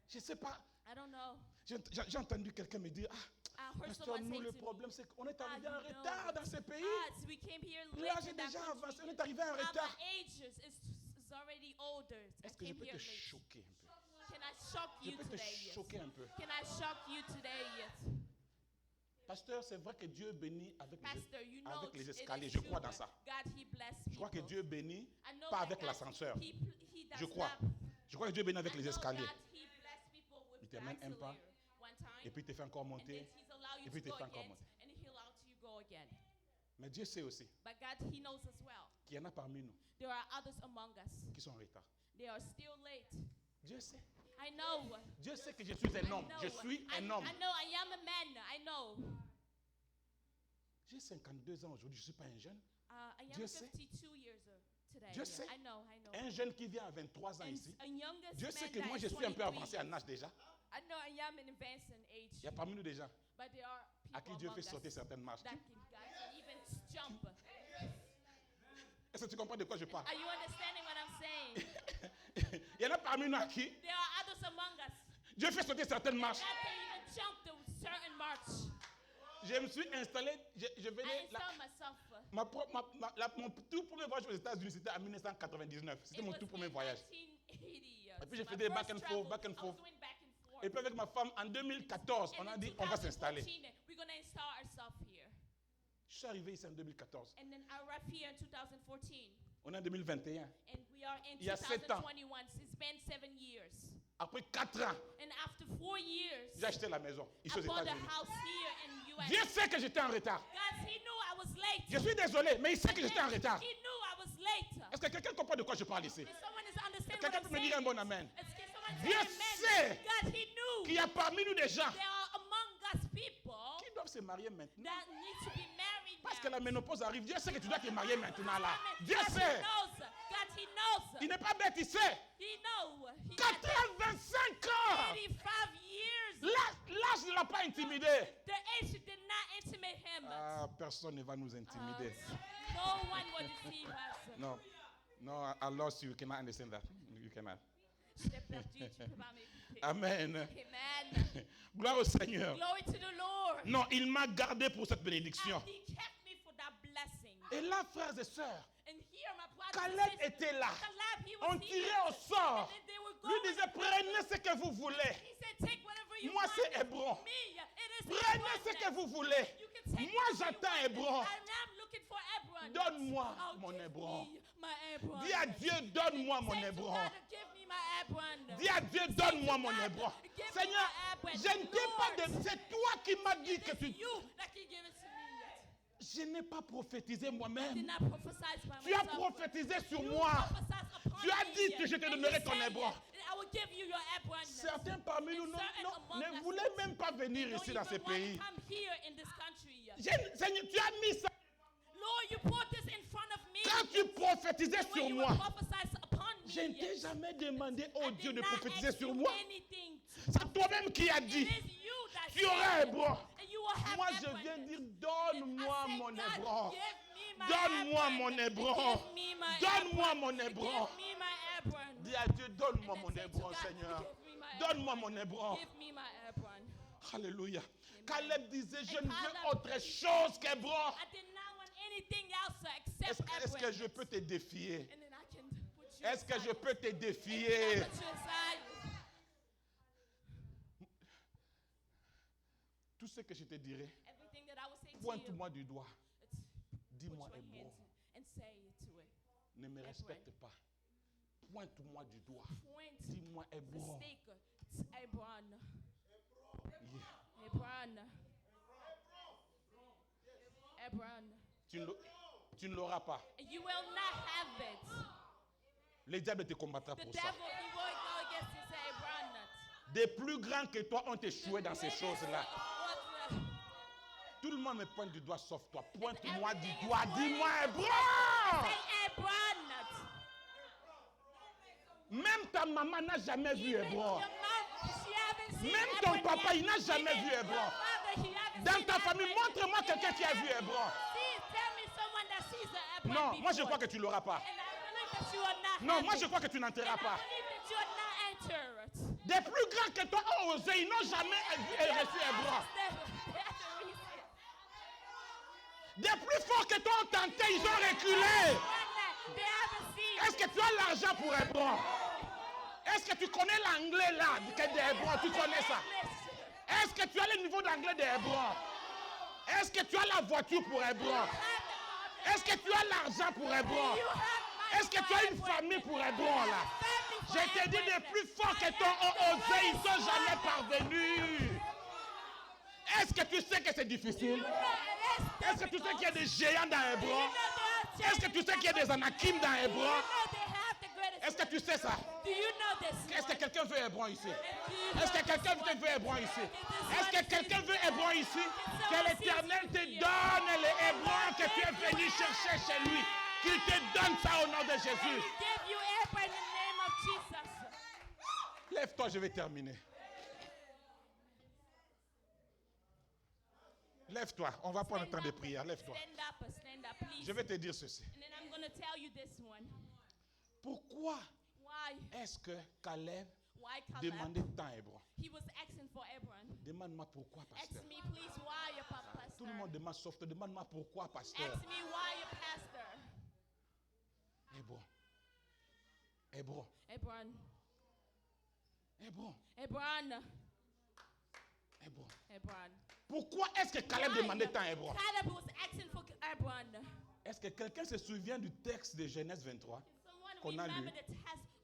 Je ne sais pas. I don't know. J'ai entendu quelqu'un me dire, I heard pasteur, someone nous, say le to problème, me, c'est qu'on est arrivé you en know, retard dans ce pays. so we came here L'âge late est in that déjà country. avancé. On est arrivé en Our retard. ages is already older. I Est-ce que je came peux here te late. choquer un peu? Can I shock Je you peux te today? Yes. choquer un peu. Can I shock you today? Yes. Pasteur, c'est vrai que Dieu bénit avec Pastor, you know avec les it escaliers. is Je true, crois dans but ça. God, he bless Je crois que people. Dieu bénit I know pas that avec God, l'ascenseur. he does Je crois. not- Je crois que Dieu bénit avec I les know escaliers. God, he bless people with Il te mène un pas, escalator one time, Et puis il te fait encore and then monter. he's allowed you et puis to il te go fait encore again, monter. and he'll allow you go again. Mais Dieu sait aussi But God, he knows as well. qu'il y en a parmi nous There are others among us. qui sont en retard. They are still late. Dieu sait. I know. Dieu sait que je suis un I homme. know. Je suis un homme. I know I am a man. I know. J'ai 52 ans aujourd'hui. Je ne suis pas un jeune. I am Dieu sait. 52 years today. Dieu sait. I know. Un jeune qui vient à 23 ans And ici. a youngest Dieu sait man que that moi, is je suis un peu 23 avancé en âge déjà. I know I am an advanced in age. Il y a parmi nous des gens But there are à people qui Dieu among fait sauter us certaines marches. that can even jump. Est-ce que tu comprends de quoi je parle? Are you understanding what I'm saying? Il y en a parmi nous à qui There are others among us Dieu fait sauter certaines marches. that can even jump the certain march. Je me suis installé, je I venais, installed myself. mon tout premier voyage aux États-Unis, c'était en 1999. C'était It mon was tout premier in voyage. 1980. Et puis, je My faisais back first and travel, forth, back and I was forth. doing back and forth. Et puis avec ma femme, en 2014, on And a in dit, on va s'installer. 2014, we're going to install ourselves here. Je suis arrivé ici en 2014. And then I arrived here in 2014. On est en 2021. And we are in Il y a 7 ans. 2021. It's been 7 years. Après 4 ans, And after 4 years, j'ai acheté la maison ici aux I bought a États-Unis. house here in US. Dieu sait que j'étais en retard. God, he knew I was late. Je suis désolé, mais il sait que j'étais en retard. He knew I was late. Est-ce que quelqu'un comprend de quoi je parle ici? If someone is understanding Quelqu'un what peut I'm me dire un saying, bon amen? can someone Dieu say amen? sait God, he knew Qu'il y a parmi nous des gens there are among us people qui doivent se marier maintenant. that need to be married Parce now. que la ménopause arrive. Dieu sait que tu dois te marier maintenant là. Dieu God, sait. he knows. God, he knows. Il n'est pas bête, il sait. He knows. He 85 ans. 85 years. L'âge ne l'a pas intimidé. The age did not intimidate him. Ah, personne ne va nous intimider. No one will deceive us. No, no, I lost you. You cannot understand that. You cannot. Je t'ai perdu, tu peux pas m'écouter. Amen. Amen. Gloire au Seigneur. Glory to the Lord. Non, il m'a gardé pour cette bénédiction. And he kept me for that blessing. Et là, frères et sœurs, And here, my brothers Caleb and sisters, était là. Caleb, he was On here. tirait au sort. And then they were Lui going. disait, prenez ce que vous voulez. He said, take whatever you Moi, want. c'est Hébron. Me, it is Prenez Hebron. ce que vous voulez. You can take Moi, whatever you j'attends want. Hébron. And I'm looking for Hebron. Donne-moi Oh, mon give Hébron. me my Hebron. Dis à Dieu, donne-moi mon Say to Hébron. God, give me my Hebron. Dis à Dieu, donne-moi mon Hébron. Seigneur, je ne t'ai pas de... C'est toi qui m'as dit que tu... You that can give it to me. Je n'ai pas prophétisé I did moi-même. not prophesy by Tu as myself. prophétisé sur You moi. prophesied upon Tu as me. dit que je te And donnerai you ton said Hébron. that I will give you your Hebron. Certains parmi nous ne voulaient même pas venir Don't ici even dans ce want to pays. come here in this country. Seigneur, tu as mis ça. Lord, you put this in front of me. Quand tu prophétisais And sur when you moi, prophesied upon me, je ne t'ai jamais demandé, oh I Dieu, did de not prophétiser ask sur you moi. anything. C'est toi-même qui as It dit, is you that tu auras said, Hébron. and you will have Moi, Hebron. je viens dire, I donne-moi said, mon God, Hébron. give me my Donne-moi Hebron. mon Hébron. Give me my Donne-moi Hebron. mon Hébron. Give me my Hebron. Dis à Dieu, donne-moi And mon then say to Hébron, God, Seigneur. give me my Donne-moi Hebron. mon Hébron. Give me my Hebron. Alléluia. Caleb disait, je Et ne veux Caleb autre chose qu'Hébron. I did not want anything else except Est-ce Hebron. que je peux te défier? And then I can put you Est-ce que je aside. peux te And défier? then I put you aside. Tout ce que je te dirai, Everything that I will say to you, pointe-moi du doigt. it's put Dis-moi your Hébron. hands and say it to it. Ne me respecte pas. Pointe-moi du doigt. Point Dis-moi the Hébron. stick. It's Hebron. Yeah. Hebron. Hebron. Tu ne l'auras pas. You will not have it. Le diable te combattra The pour devil, ça. he will go against you, say Hebron. Des plus grands que toi ont échoué dans ces choses-là. Tout le monde me pointe du doigt sauf toi. Pointe-moi du doigt. Dis-moi Hébron. Say Hebron. Même ta maman n'a jamais vu Even Hébron. your mom, she haven't seen Même ton Hebron papa, yet. il n'a jamais Even vu your Hébron. father, he haven't Dans seen ta famille, Hebron. montre-moi quelqu'un qui a vu Hébron. See, tell me someone that sees the Hebron Non, moi je before. crois que tu ne l'auras pas. And I believe that you will not Non, have moi it. je crois que tu n'entreras And pas. I believe that you will not enter it. Des plus grands que toi ont osé, ils n'ont jamais reçu Hébron. Des plus forts que toi ont tenté, ils ont reculé. Est-ce que tu as l'argent pour Hébron? Est-ce que tu connais l'anglais là de Hébron? Tu connais ça? Est-ce que tu as le niveau d'anglais de Hébron? Est-ce que tu as la voiture pour Hébron? Est-ce que tu as l'argent pour Hébron? Est-ce que tu as une famille pour Hébron là? Je te dis, les plus forts que toi ont osé, ils ne sont jamais parvenus. Est-ce que tu sais que c'est difficile? Est-ce que tu sais qu'il y a des géants dans Hébron? Est-ce que tu sais qu'il y a des Anakim dans Hébron? Est-ce que tu sais ça? Est-ce que quelqu'un veut Hébron ici? Est-ce que quelqu'un veut Hébron ici? Est-ce que quelqu'un veut Hébron ici? Que l'Éternel te donne les Hébrons que tu es venu chercher chez lui. Qu'il te donne ça au nom de Jésus. Lève-toi, je vais terminer. Lève-toi, on va prendre le temps de prière. Lève-toi. Stand up, please. Je vais te dire ceci. And then I'm going to tell you this one. Pourquoi Why? est-ce que Caleb Why Caleb? demandait tant à Hébron? He was asking for Hebron. Demande-moi pourquoi, pasteur. Ask me, please, why your pastor? Tout le monde demande sauf toi. Demande-moi pourquoi, pasteur. Ask me why your pastor. Hébron. Hébron. Hebron. Hébron. Hebron. Hébron. Hebron. Pourquoi est-ce que Caleb demandait tant à Hébron? Caleb was asking for Hebron. Est-ce que quelqu'un se souvient du texte de Genèse 23? Someone Qu'on a remember lu. the test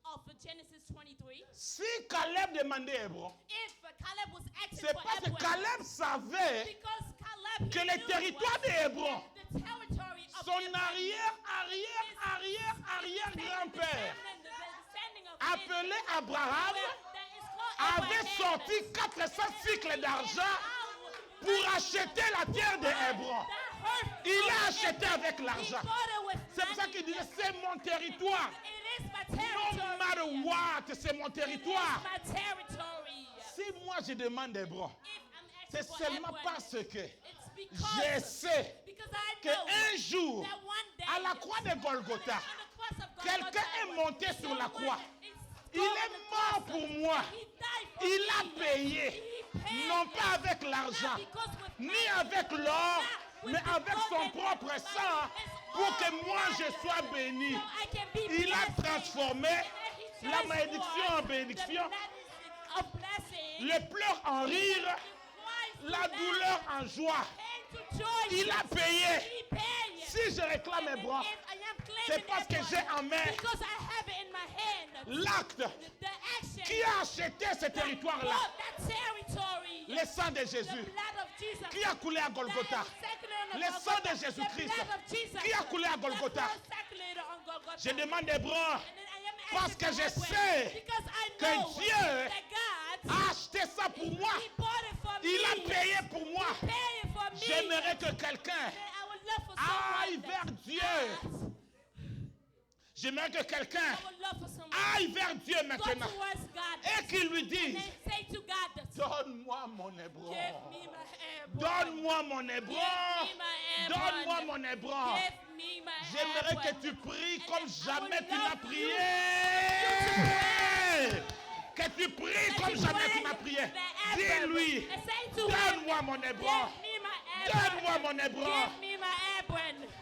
of Genesis 23? Si Caleb demandait Hébron, If Caleb was asking c'est for parce que Hebron, Caleb savait because Caleb que he le knew territoire what de Hébron, the territory of son Hebron, arrière-arrière-arrière-grand-père, the descending of Israel, appelé Abraham, that is called avait Abraham, sorti 400 cycles d'argent pour acheter la terre de Hébron. Il a acheté avec l'argent. C'est pour ça qu'il disait, c'est mon territoire. It is my No territory. matter what, c'est mon It territoire. is my territory. Si moi je demande Hébron, If I'm asking c'est for seulement Hebron, parce que it's je because, sais because I know qu'un jour, that one day à la croix de Golgotha, on the cross of Golgotha, quelqu'un est monté sur la croix. Il est mort pour moi. Il a payé. Non pas avec l'argent, ni avec l'or, mais avec son propre sang pour que moi je sois béni. Il a transformé la malédiction en bénédiction, le pleur en rire, la douleur en joie. Il a payé. Si je réclame un bras, c'est parce que j'ai en main l'acte qui a acheté ce territoire-là. Le sang de Jésus qui a coulé à Golgotha. Le sang de Jésus-Christ qui a coulé à Golgotha. Je demande des bras parce que je sais que Dieu a acheté ça pour moi. Il a payé pour moi. J'aimerais que quelqu'un aille vers Dieu. J'aimerais que quelqu'un aille vers Dieu maintenant et qu'il lui dise: donne-moi mon hébron. Donne-moi mon hébron. Donne-moi mon hébron. J'aimerais que tu pries comme jamais tu n'as prié. Que tu pries comme jamais tu n'as prié. Dis-lui: donne-moi mon hébron. Donne-moi mon hébron.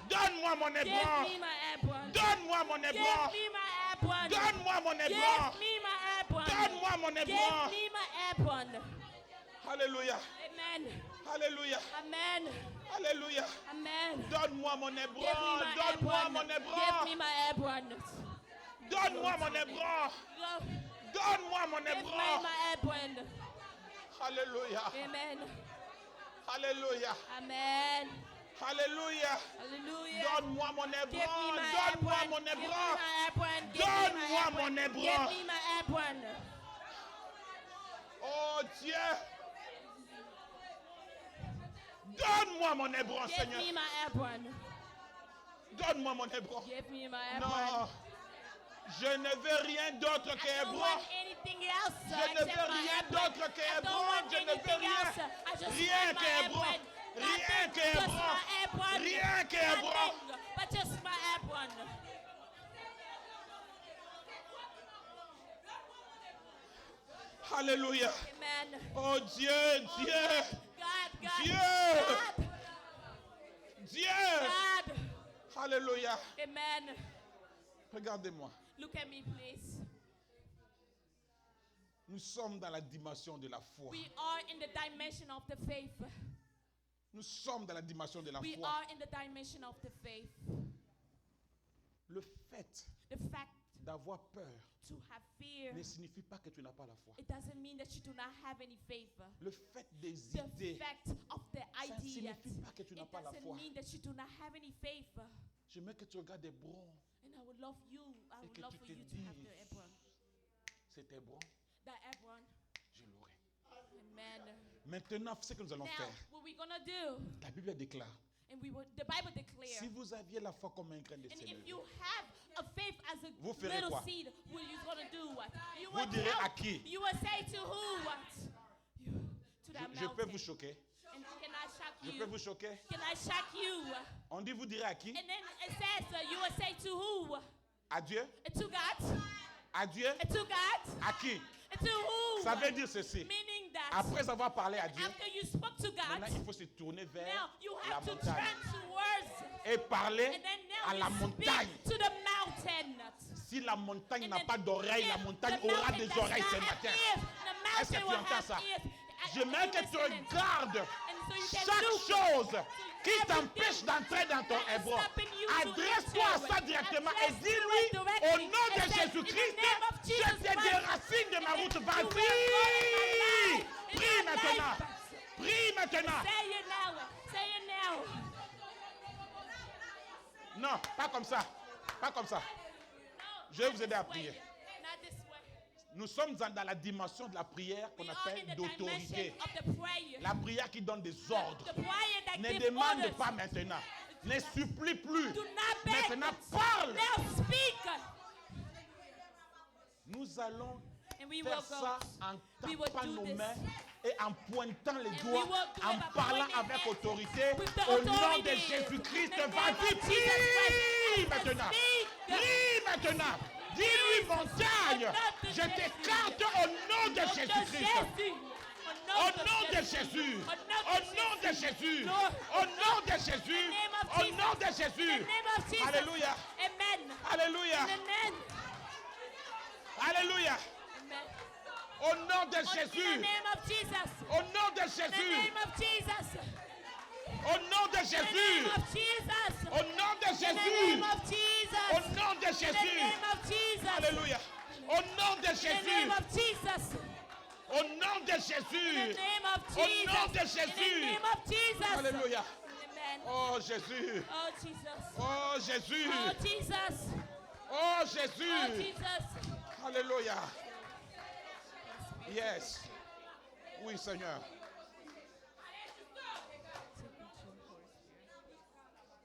Donne-moi mon hébron. Donne-moi mon hébron. Donne-moi mon hébron. Donne-moi mon hébron. Alléluia. Alléluia. Alléluia. Donne-moi mon hébron. Donne-moi mon hébron. Donne-moi mon hébron. Donne-moi mon hébron. Alléluia. Alléluia. Amen. Alléluia. Hallelujah. Donne-moi mon hébron. Give me my Donne-moi apron. mon Give me hébron. my apron. Donne-moi mon Give hébron. me my apron. Oh Dieu. Donne-moi mon hébron, Give Seigneur. me my apron. Donne-moi mon hébron. Give me my Non, apron. je ne veux rien d'autre I que don't hébron. want anything else. Je ne except veux my rien apron. d'autre que I don't hébron. want Je ne veux anything rien. else. I just Rien want que my hébron. apron. Rien Nothing, que just hébron. my apron. Rien que hébron. Nothing, but just my apron. Alléluia. Amen. Oh Dieu, Dieu, God, Dieu. God, Dieu. God. Alléluia. Amen. Regardez-moi. Look at me, please. Nous sommes dans la dimension de la foi. We are in the dimension of the faith. Nous sommes dans la dimension de la We foi. are in the dimension of the faith. Le fait The fact d'avoir peur to have fear, ne signifie pas que tu n'as pas la foi. it doesn't mean that you do not have any faith. Le fait The d'hésiter, fact of the ça ne idea, signifie pas que tu n'as it pas la doesn't foi. mean that you do not have any faith. J'aimerais que tu regardes des broncs. And I would love you, I Et would que love tu for te you to have dises, the Hebron. C'était bon, The Hebron. je l'aurai. Amen. Maintenant, ce que nous allons Now, faire, what we're gonna do, la Bible déclare, and the Bible declares, si vous aviez la foi comme un grain de and if sénévé, you have a faith as a Vous ferez little quoi? seed, what you gonna do? What? You Vous will direz tell- à qui? You will say to who? What? To that je peux mountain. vous choquer. And can I shock Je you? peux vous choquer. Can I shock you? On dit vous direz à qui? And then it says you will say to who? À Dieu? To God. À Dieu? To God. À qui? To who? Ça veut dire ceci. Meaning that Après avoir parlé à Dieu, after you spoke to God, maintenant il faut se tourner vers now you la have to montagne turn towards et parler and then à now la you montagne. speak to the mountain. Si la montagne And n'a then pas d'oreilles, la if montagne the aura mountain des does oreilles not ce have matin. ears, the Est-ce que mountain tu will entends have ça? ears. J'aimerais que tu Listen. regardes And so you can chaque look chose qui everything t'empêche d'entrer dans ton that is hébreu. stopping you to Adresse-toi à enter. ça directement et Address dis-lui to it directly. au nom de And say, Jésus-Christ, in the name of je Jesus te Christ, déracine de ma route. you Vas-y, will go in my life, in prie my maintenant. life. Prie maintenant. Say it now. Say it now. Non, pas comme ça. Pas comme ça. Je vais vous aider à prier. Not this way. Nous sommes dans la dimension de la prière qu'on We are appelle in the d'autorité. dimension of the prayer. La prière qui donne des ordres. The prayer that Ne gives demande orders. pas maintenant. Ne supplie plus. Do not beg. Maintenant, parle. Now speak. Nous allons And we faire will go. ça en We will tapant do nos this. mains et en pointant les And doigts, we will do en it by parlant pointing avec hands autorité. with the Au nom authority. de Jésus-Christ, In the name vas-y, of prie Jesus Christ. maintenant. Speak. Prie maintenant. Dis-lui, montagne, je Jésus-Christ. Au nom de Jésus. Au nom de Jésus. Au nom de Jésus. Au nom de Jésus. Alléluia. Amen. Alléluia. Amen. Alléluia. Amen. Au nom de In the Jésus. name of Jesus. Au nom de In the Jésus. name of Jesus. Au nom de In the name Jésus. of Jesus. Au nom de In the name Jésus. of Jesus. Au nom de In the Jésus. name of Jesus. Alléluia. Au nom de In the name Jésus. of Jesus. Au nom de In the Jésus. name of Au Jesus. nom de In the Jésus. name of Jesus. Alléluia. Amen. Oh Jésus. Oh Jesus. Oh Jésus. Oh Jesus. Oh Oh Jésus. Jesus. Alléluia. Yes. Oui, Seigneur.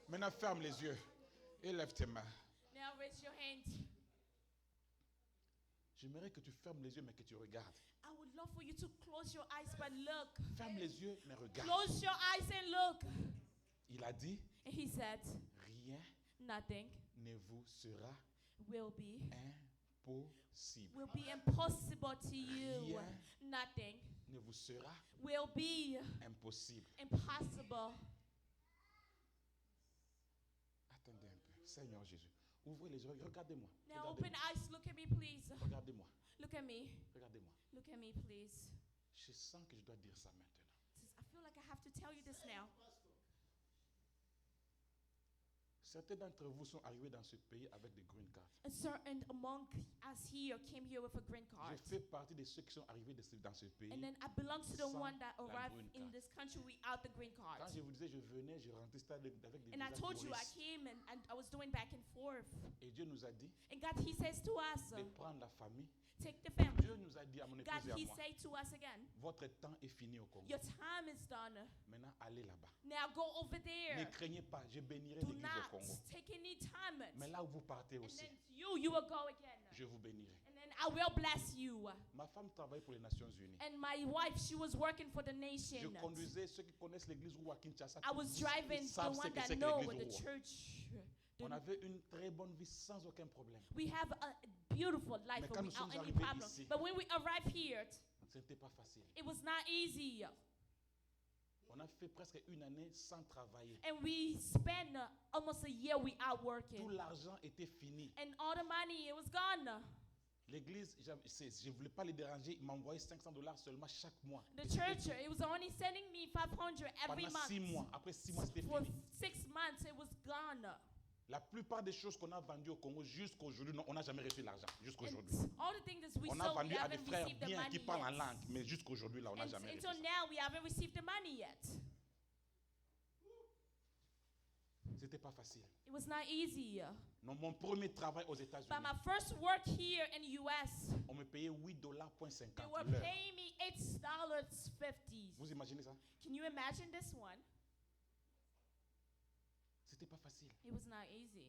Maintenant, ferme les yeux et lève tes mains. Now raise your hands. J'aimerais que tu fermes les yeux, mais que tu regardes. I would love for you to close your eyes but look. Ferme les yeux, mais regarde. Close your eyes and look. Il a dit, And he said, rien nothing ne vous sera will be impossible. impossible to you. Rien. Nothing Ne vous sera will be impossible. impossible. Attendez un peu. Seigneur Jésus, ouvrez les yeux. Regardez-moi. Now open Regardez-moi. eyes, look at me please. Regardez-moi. Look at me. Regardez-moi. Look at me please. Je sens que je dois dire ça maintenant. I feel like I have to tell you this now. Certains d'entre vous sont arrivés dans ce pays avec des green cards. A certain among us here came here with a green Je card. fais partie de ceux qui sont arrivés dans ce pays. And then I belong to the sans one that la arrived green in card. this country without the green card. Quand je vous disais, je venais, je rentrais avec des And I visas told you I touristes. came and I was doing back and forth. Et Dieu nous a dit And God, He says to us, de prendre la famille. take the family. Dieu nous a dit à mon God, épouse et à He moi, say to us again, votre temps est fini au Congo. your time is done. Maintenant, allez là-bas. Now go over Ne there. craignez pas, je bénirai Do l'église au not Congo. take any time. Mais là où vous partez And aussi, then you will go again. je vous bénirai. And then I will bless you. Ma femme travaille pour les Nations Unies. And my wife, she was working for the Je nation. conduisais ceux qui connaissent l'église Roux à Kinshasa. I was driving Ils the savent ce one que that c'est que know l'église the Roux. church. On avait une très bonne vie sans aucun problème. We have a beautiful life Mais quand nous without sommes any arrivés problem. ici, But when we arrived here, Ce n'était pas facile. it was not easy. On a fait presque une année sans travailler. And we spent almost a year without Tout working. l'argent était fini. And all the money, it was gone. L'église, je ne voulais pas les déranger, ils m'envoyaient $500 seulement chaque mois. The church, it was only sending me 500 every Pendant 6 month. mois. Après 6 mois, c'était For fini. 6 months, it was gone. La plupart des choses qu'on a vendues au Congo jusqu'à aujourd'hui, on n'a jamais reçu l'argent. Jusqu'à And aujourd'hui. all the things that we On a sold, we vendu à des haven't frères received the bien qui money parlent en yet. langue, mais jusqu'à aujourd'hui, là, on n'a And jamais reçu until ça. now, we haven't received the money yet. C'était pas facile. It was not easy. Non, mon premier travail aux États-Unis, But my first work here in the U.S., on me payait $8.50 they were l'heure. paying me $8.50. Vous imaginez ça? Can you imagine this one? C'était pas facile. It was not easy.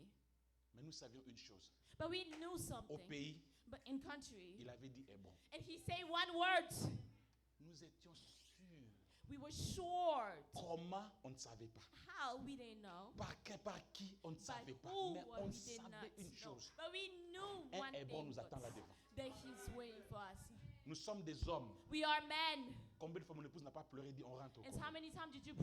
Mais nous savions une chose. But we knew Au something. pays, But in country, il avait dit Hébron. and he said one word. Nous étions sûrs. We were sure. Comment? On ne savait pas. How? We didn't know. Par qui? On ne By savait pas. who? Mais We on did not savait une know. chose. But we knew Un one Hébron thing, nous attend là devant. that he's waiting for us. Nous sommes des hommes. We are men. Combien de fois mon épouse n'a pas pleuré et dit on rentre au And Congo. how many times did you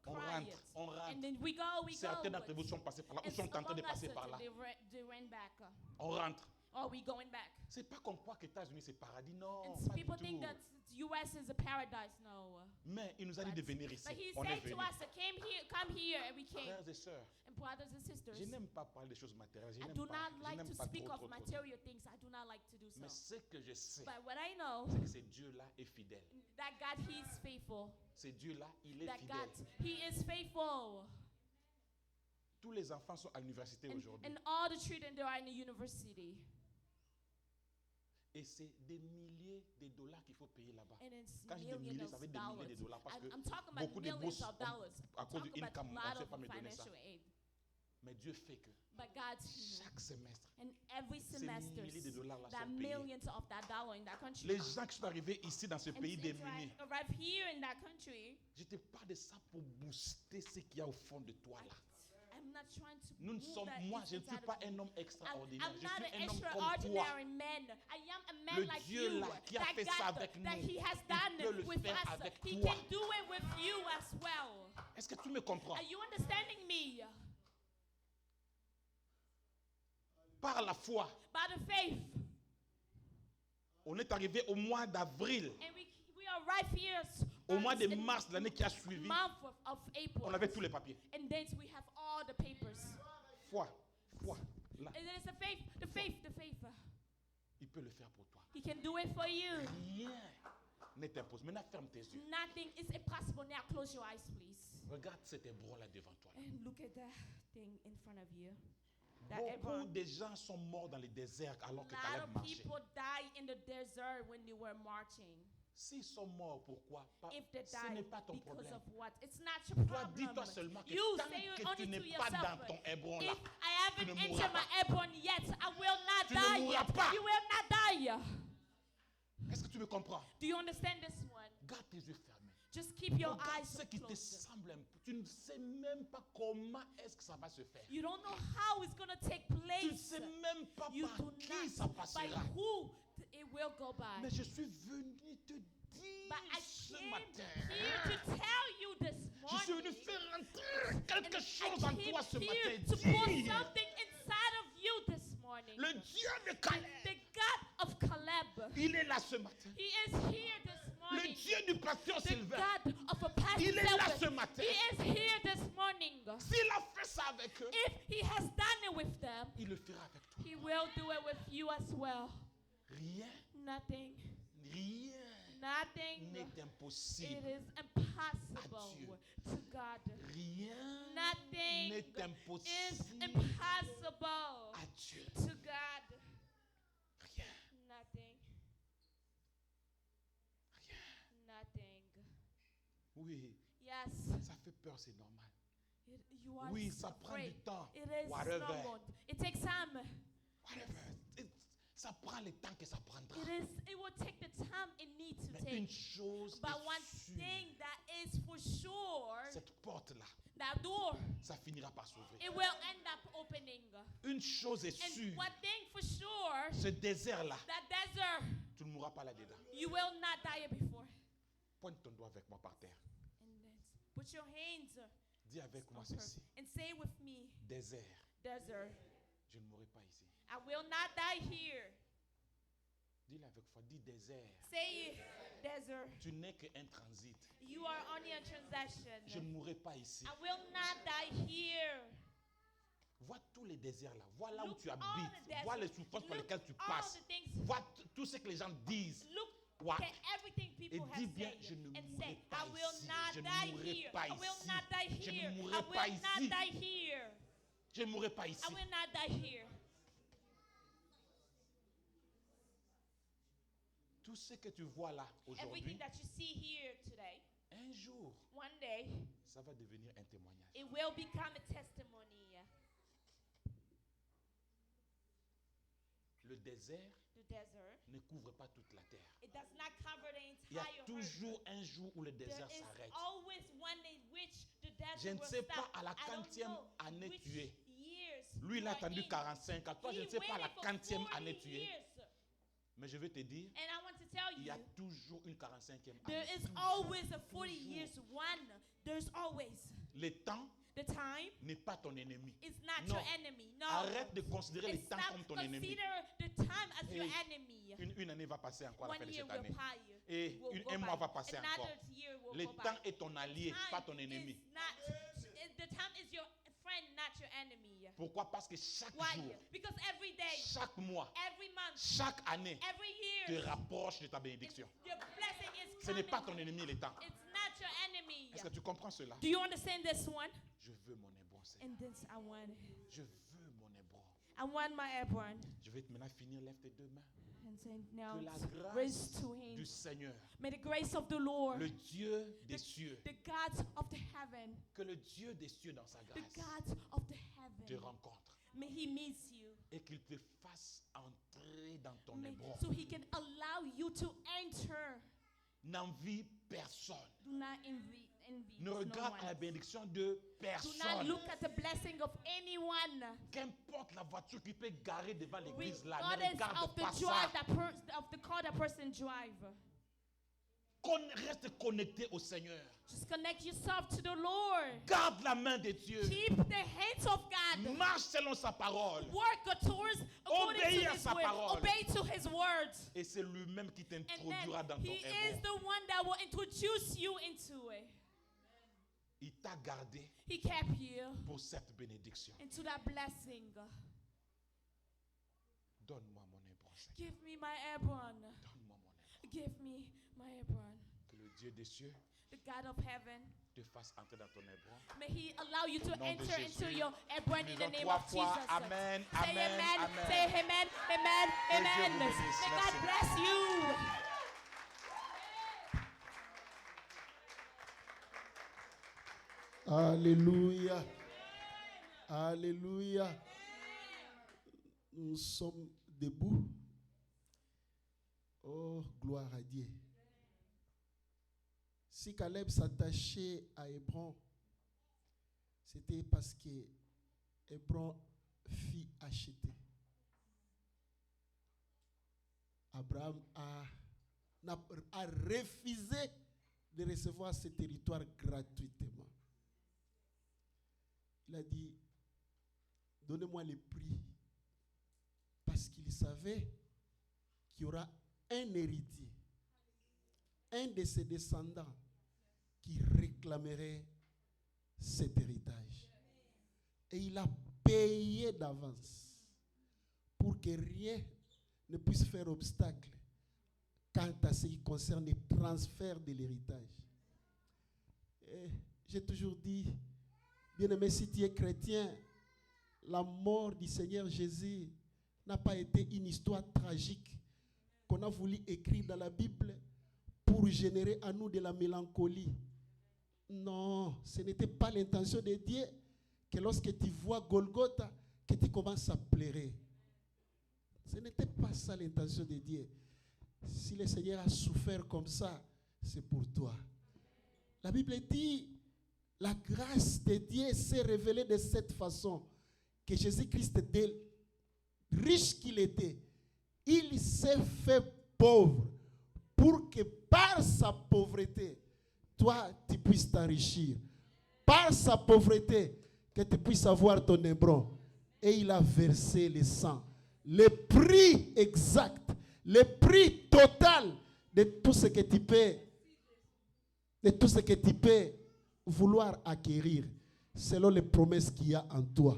On cry rentre, it? on rentre. And then we go. Certains But- d'entre vous sont passés par là ou and sont en train de among us, passer par là. they ran back. On rentre. Oh, we going back. C'est pas qu'on croit que les États-Unis c'est paradis, non. And Pas du people think tout. that U.S. is a paradise. No. Mais il nous a dit de venir ici. But he On est said to venu. us, come here, and we came. Frères et sœurs, And brothers and sisters, je n'aime pas parler des choses matérielles. Je I n'aime do pas, not je like n'aime to pas speak trop, of trop, trop. material things. I do not like to do so. Mais ce que je sais, But what I know, c'est que ce Dieu-là est fidèle. that God, He is faithful. Ce Dieu-là, il est That fidèle. God, He is faithful. Tous les enfants sont à l'université aujourd'hui. And all the children, they are in the university. Et c'est des milliers de dollars qu'il faut payer là-bas. And it's Quand je dis des milliers, millions ça of veut dire des milliers de dollars. dollars. Parce que I'm talking about beaucoup de millions bourses, of dollars. à I'm cause du talking about income, a on ne lot sait of pas me donner ça. financial aid. Mais Dieu fait que But God, chaque semestre, and every ces semester, milliers de dollars là that sont payés. millions of that dollar in that country. Les gens qui sont arrivés ici dans ce And pays since démuni, I arrived here in that country, je te parle de ça pour booster ce qu'il y a au fond de toi là. I'm not trying to Nous ne move sommes, that moi, is je ne suis inside pas of you. un homme extraordinaire. I'm Je not suis an un homme comme toi. extraordinary man. I am a man Le like Dieu you, là qui a that fait ça God avec that nous, He has il done peut le with faire us, avec He toi. can do it with you as well. Est-ce que tu me comprends? Are you understanding me? Par la foi, By the faith, on est arrivé au mois d'avril, and we are right here. au mois de in mars de l'année qui a suivi, month of April. on avait tous les papiers. And then we have all the papers. Foi, là, And it is the faith, the faith, the faith. il peut le faire pour toi. He can do it for you. Rien n'est impossible. Maintenant, ferme tes yeux. Nothing is impossible. Now close your eyes, please. Regarde cet hébreu là devant toi. And look at that thing in front of you. That Beaucoup Hebron. de gens sont morts dans les déserts alors que A lot Caleb of marchait. people die in the desert when they were marching. S'ils sont morts, pourquoi? If they Ce n'est die pas ton because problème. of what? It's not your Toi, problem. dis-toi seulement que You tant say it que tu only to n'es pas yourself. dans ton Hébron là, If I haven't tu ne entered mourras my pas. Hebron yet, I will not Tu ne die mourras yet. pas. You will not die. est-ce que tu me comprends? Do you understand this one? Garde tes yeux fermés. Just keep your Regarde eyes ce qui te closed. semble un peu. Tu ne sais même pas comment est-ce que ça va se faire. You don't know how it's going to take Tu ne place. sais même pas You par do qui ça not by passera. who it will go by. Mais je suis venu te dire But I ce came matin. here to tell you this Je suis venu morning. faire entrer quelque And chose I en came toi ce here matin. to pour Dis, something inside of you this morning. le Dieu de Caleb, The God of Caleb. il est là ce matin. He is here this Le morning. Dieu du pasteur The Sylvain, God of a pastor. il est là ce Sylvan. matin. He is here this morning. S'il a fait ça avec eux, If he has done it with them, il le fera avec toi. he will do it with you as well. Rien, Nothing rien n'est It impossible. is impossible Dieu. to God. Rien Nothing n'est is impossible impossible à Dieu. to God. Rien, Nothing. Nothing. oui, Yes. ça fait peur, c'est normal. You are Oui, ça prend afraid. du temps. It is Whatever. normal. It takes time. Whatever. Ça prend le temps que ça prendra. It will take the time it needs to Mais une take. chose But est one sûre, thing that is for sure, cette porte-là, that door, ça finira par s'ouvrir. it will end up opening. Une chose est And sûre, one thing for sure, ce désert-là, that desert, tu ne mourras pas là-dedans. you will not die before. Pointe ton doigt avec moi par terre. And then put your hands Dis avec moi on her ceci. and say with me, Désert, desert, je ne mourrai pas ici. I will not die here. Dis-le avec foi. Dis désert. Say it, desert. Tu n'es qu'un transit. You are only a transaction. Je ne mourrai pas ici. I will not die here. Vois tous les déserts là. Vois là où Look tu all the habites. deserts. Vois les souffrances par Look lesquelles tu all passes. the things. Vois tout ce que les gens disent. Look What? at everything people Et have dis bien, said je ne and mourrai say, pas I will ici. not Je ne die mourrai here. pas I will ici. not die Je ne here. I mourrai will pas not ici. die here. Je ne mourrai pas ici. I will not die here. Tout ce que tu vois là Everything aujourd'hui, that you see here today, un jour, one day, ça va devenir un témoignage. it will become a testimony. Le désert The desert, ne couvre pas toute la terre. it does not cover the Il y a entire earth. toujours un jour où le There désert is s'arrête. always one in which the desert Je ne will sais stop. pas à la I don't 40e know année which tu es. years Lui, il you a are attendu in. 45 ans. Toi, je He ne sais pas à la waited for 40e 40 année tu es. years. Mais je vais te dire, And I want to tell il y you, a toujours une 45e there année. is always a 40 Toujours. years one. There's always. Le temps The time n'est pas ton ennemi. is not Non. your enemy. No. Arrête de considérer le It's temps not comme ton ennemi. consider the time as your Hey, enemy. Une année va passer encore à la fin One de year cette will année. pass. Et Will go un mois by. va passer Another encore. year will Le go by. temps est ton allié, Time pas ton ennemi. is not, the time is your friend, not your enemy. Pourquoi? Parce que chaque Why? jour, Because every day, chaque mois, every month, chaque année every te year, rapproche de ta bénédiction. your blessing is Ce n'est coming. pas ton ennemi, le temps. It's not your enemy. Est-ce que tu comprends cela? Do you understand this one? Je veux mon Hébron, Seigneur. And this I want. Je veux mon Hébron. I want my Hebron. Je vais maintenant finir, lève tes deux mains. And say now, Que la raise grâce two du hands. Seigneur, May the grace of the Lord, le Dieu des cieux, the God of the heaven, que le Dieu des cieux dans sa the grâce God of the te heaven, rencontre may He meet you. et qu'il te fasse entrer dans ton May, Hébron. so He can allow you to enter. N'envie personne. Do not envy Ne no regarde à la one. bénédiction de Do not personne. look at the blessing of anyone. Qu'importe la voiture qui peut garer devant l'église là, ne Regardless regarde of the pas joy ça. of the car that person drive. Reste connecté au Seigneur. Just connect yourself to the Lord. Garde la main de Dieu. Keep the hands of God. Marche selon sa parole. Work towards according Obéis to à His sa will. parole. Obey to His words. Et c'est lui-même qui And t'introduira dans then ton He is héros. the one that will introduce you into it. Il t'a gardé He kept you pour cette bénédiction. into that blessing. Donne-moi mon hébreu, Seigneur. Give me my Hebron. Donne-moi mon hébreu. Give me my Hebron. Que le Dieu des cieux The God of heaven, te fasse entrer dans ton hébreu. may He allow you to Au nom de enter Jésus. into your Hebron in the Disons name 3 of fois Jesus. Amen, Say Amen, amen. Amen. Say amen, amen, Que Dieu amen. vous bénisse. May Merci. God bless you. Alléluia. Alléluia. Nous sommes debout. Oh, gloire à Dieu. Si Caleb s'attachait à Hébron, c'était parce que Hébron fut acheté. Abraham a refusé de recevoir ce territoire gratuitement. Il a dit, donnez-moi le prix. Parce qu'il savait qu'il y aura un héritier, un de ses descendants qui réclamerait cet héritage. Et il a payé d'avance pour que rien ne puisse faire obstacle quant à ce qui concerne le transfert de l'héritage. Et j'ai toujours dit, bien-aimé, si tu es chrétien, la mort du Seigneur Jésus n'a pas été une histoire tragique qu'on a voulu écrire dans la Bible pour générer à nous de la mélancolie. Non, ce n'était pas l'intention de Dieu que lorsque tu vois Golgotha, que tu commences à pleurer. Ce n'était pas ça l'intention de Dieu. Si le Seigneur a souffert comme ça, c'est pour toi. La Bible dit, la grâce de Dieu s'est révélée de cette façon que Jésus-Christ, riche qu'il était, il s'est fait pauvre pour que par sa pauvreté, toi, tu puisses t'enrichir. Par sa pauvreté, que tu puisses avoir ton Hébron. Et il a versé le sang. Le prix exact, le prix total de tout ce que tu peux, de tout ce que tu peux vouloir acquérir, selon les promesses qu'il y a en toi.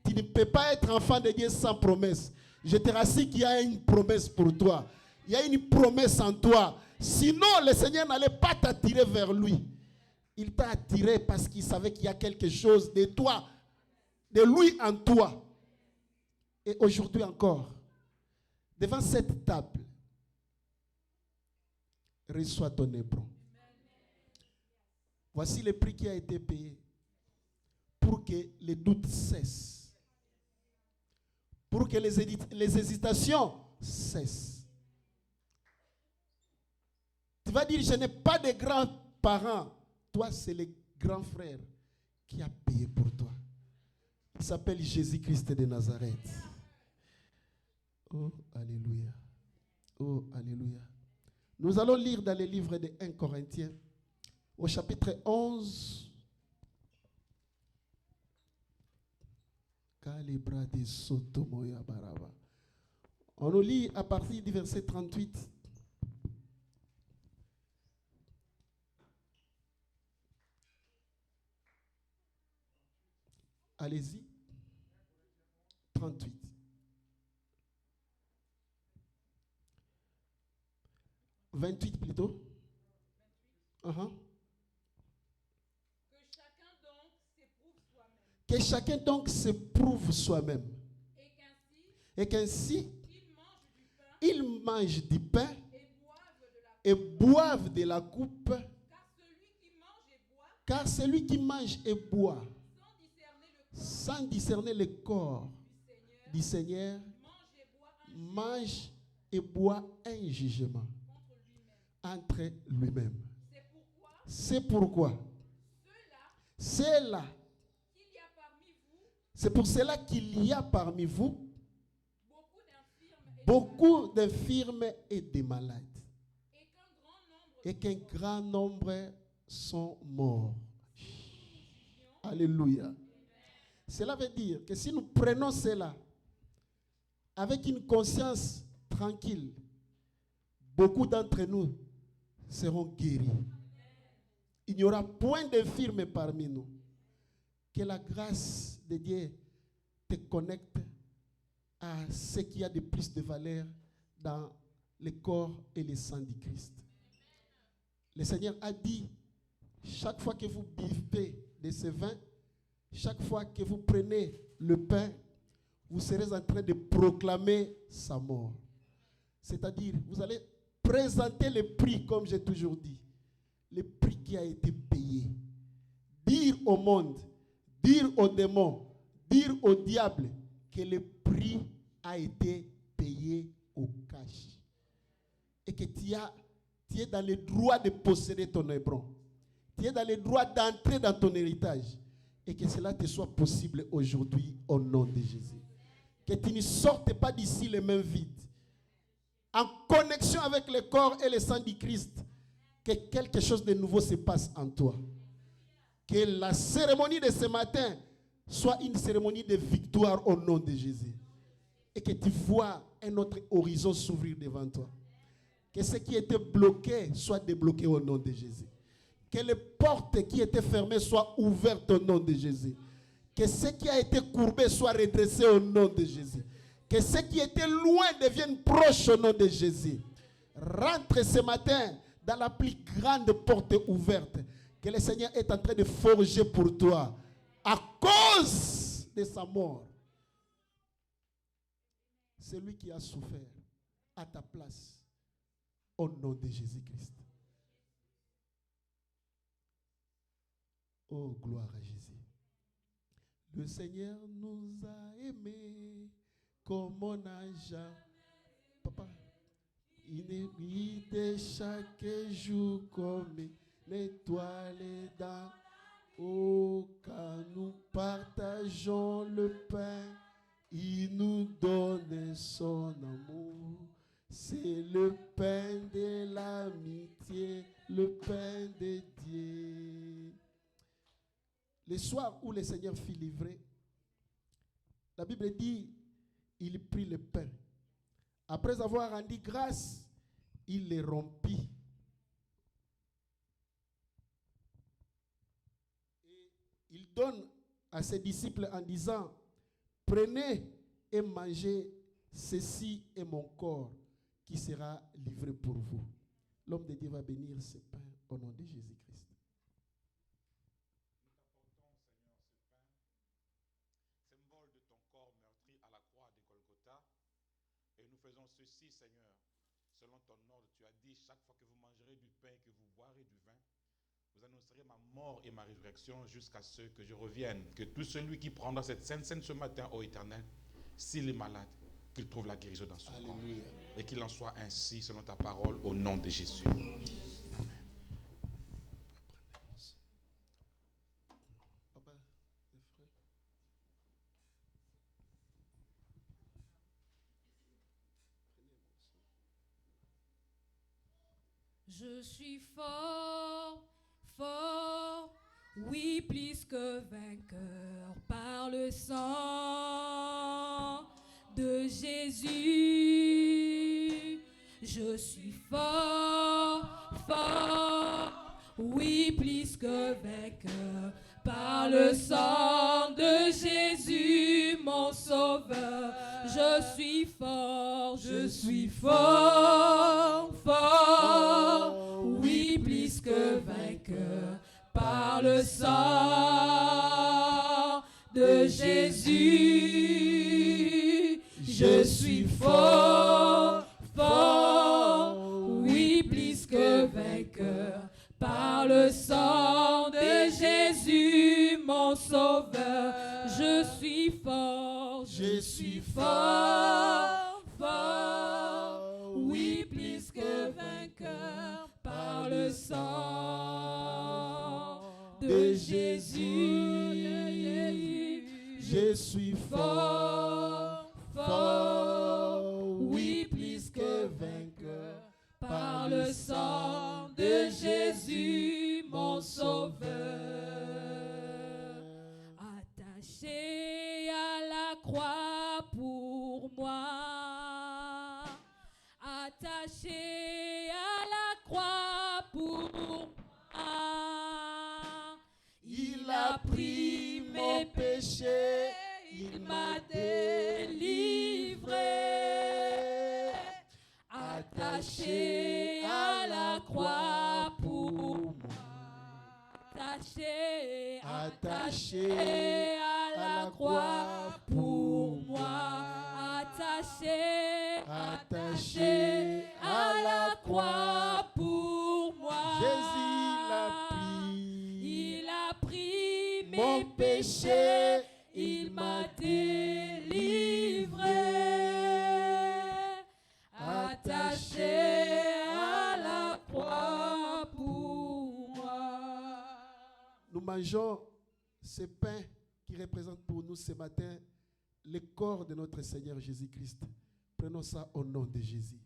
Tu ne peux pas être enfant de Dieu sans promesse. Je te rassure qu'il y a une promesse pour toi. Il y a une promesse en toi. Sinon, le Seigneur n'allait pas t'attirer vers lui. Il t'a attiré parce qu'il savait qu'il y a quelque chose de toi, de lui en toi. Et aujourd'hui encore, devant cette table, reçois ton Hébron. Voici le prix qui a été payé pour que les doutes cessent, pour que les hésitations cessent. Tu vas dire, je n'ai pas de grands-parents. Toi, c'est le grand frère qui a payé pour toi. Il s'appelle Jésus-Christ de Nazareth. Oh, alléluia. Oh, alléluia. Nous allons lire dans le livre de 1 Corinthiens, au chapitre 11. On nous lit à partir du verset 38. Allez-y. 38. « 28 plutôt. Que chacun donc s'éprouve soi-même. Et qu'ainsi, il mange du pain et boive de la coupe. Car celui qui mange et boit sans discerner le corps du Seigneur mange et boit un jugement entre lui-même. C'est pourquoi c'est pour cela qu'il y a parmi vous beaucoup d'infirmes et de malades, et qu'un grand nombre sont morts. Alléluia. Cela veut dire que si nous prenons cela avec une conscience tranquille, beaucoup d'entre nous seront guéris. Il n'y aura point d'infirmes parmi nous. Que la grâce de Dieu te connecte à ce qui a de plus de valeur dans le corps et le sang du Christ. Le Seigneur a dit, chaque fois que vous buvez de ce vin, chaque fois que vous prenez le pain, vous serez en train de proclamer sa mort. C'est-à-dire, vous allez présenter le prix, comme j'ai toujours dit, le prix qui a été payé. Dire au monde, dire aux démons, dire au diable que le prix a été payé au cash. Et que tu es dans le droit de posséder ton hébron. Tu es dans le droit d'entrer dans ton héritage. Et que cela te soit possible aujourd'hui au nom de Jésus. Que tu ne sortes pas d'ici les mains vides. En connexion avec le corps et le sang du Christ. Que quelque chose de nouveau se passe en toi. Que la cérémonie de ce matin soit une cérémonie de victoire au nom de Jésus. Et que tu vois un autre horizon s'ouvrir devant toi. Que ce qui était bloqué soit débloqué au nom de Jésus. Que les portes qui étaient fermées soient ouvertes au nom de Jésus. Que ce qui a été courbé soit redressé au nom de Jésus. Que ce qui était loin devienne proche au nom de Jésus. Rentre ce matin dans la plus grande porte ouverte que le Seigneur est en train de forger pour toi à cause de sa mort. C'est lui qui a souffert à ta place au nom de Jésus-Christ. Oh, gloire à Jésus. Le Seigneur nous a aimés comme on n'a jamais. Papa, il brille chaque jour comme une étoile dans. Oh, quand nous partageons le pain, il nous donne son amour. C'est le pain de l'amitié, le pain de Dieu. Le soir où le Seigneur fut livré, la Bible dit, il prit le pain. Après avoir rendu grâce, il le rompit. Et il donne à ses disciples en disant, prenez et mangez, ceci est mon corps qui sera livré pour vous. L'homme de Dieu va bénir ce pain au nom de Jésus-Christ. Et nous faisons ceci, Seigneur, selon ton ordre. Tu as dit, chaque fois que vous mangerez du pain et que vous boirez du vin, vous annoncerez ma mort et ma résurrection jusqu'à ce que je revienne. Que tout celui qui prendra cette sainte scène ce matin, ô Éternel, s'il est malade, qu'il trouve la guérison dans son corps. Et qu'il en soit ainsi, selon ta parole, au nom de Jésus. Je suis fort, fort, oui, plus que vainqueur par le sang de Jésus. Je suis fort, fort, oui, plus que vainqueur par le sang de Jésus, mon sauveur. Je suis fort, fort, oui, plus que vainqueur par le sang de Jésus. Je suis fort, oui, plus que vainqueur par le sang de Jésus, mon sauveur. Je suis fort, oui, plus que vainqueur par le sang de Jésus. Je suis fort, oui, par le sang de Jésus, mon Sauveur. Attaché à la croix pour moi, attaché à la croix pour moi, il a pris mes péchés, il m'a délivré. Attaché à la croix pour moi, attaché à la croix pour moi, attaché à la croix pour moi. Jésus il a pris mes péchés, il m'a délivré. Attaché à la croix pour moi. Nous mangeons ce pain qui représente pour nous ce matin le corps de notre Seigneur Jésus-Christ. Prenons ça au nom de Jésus.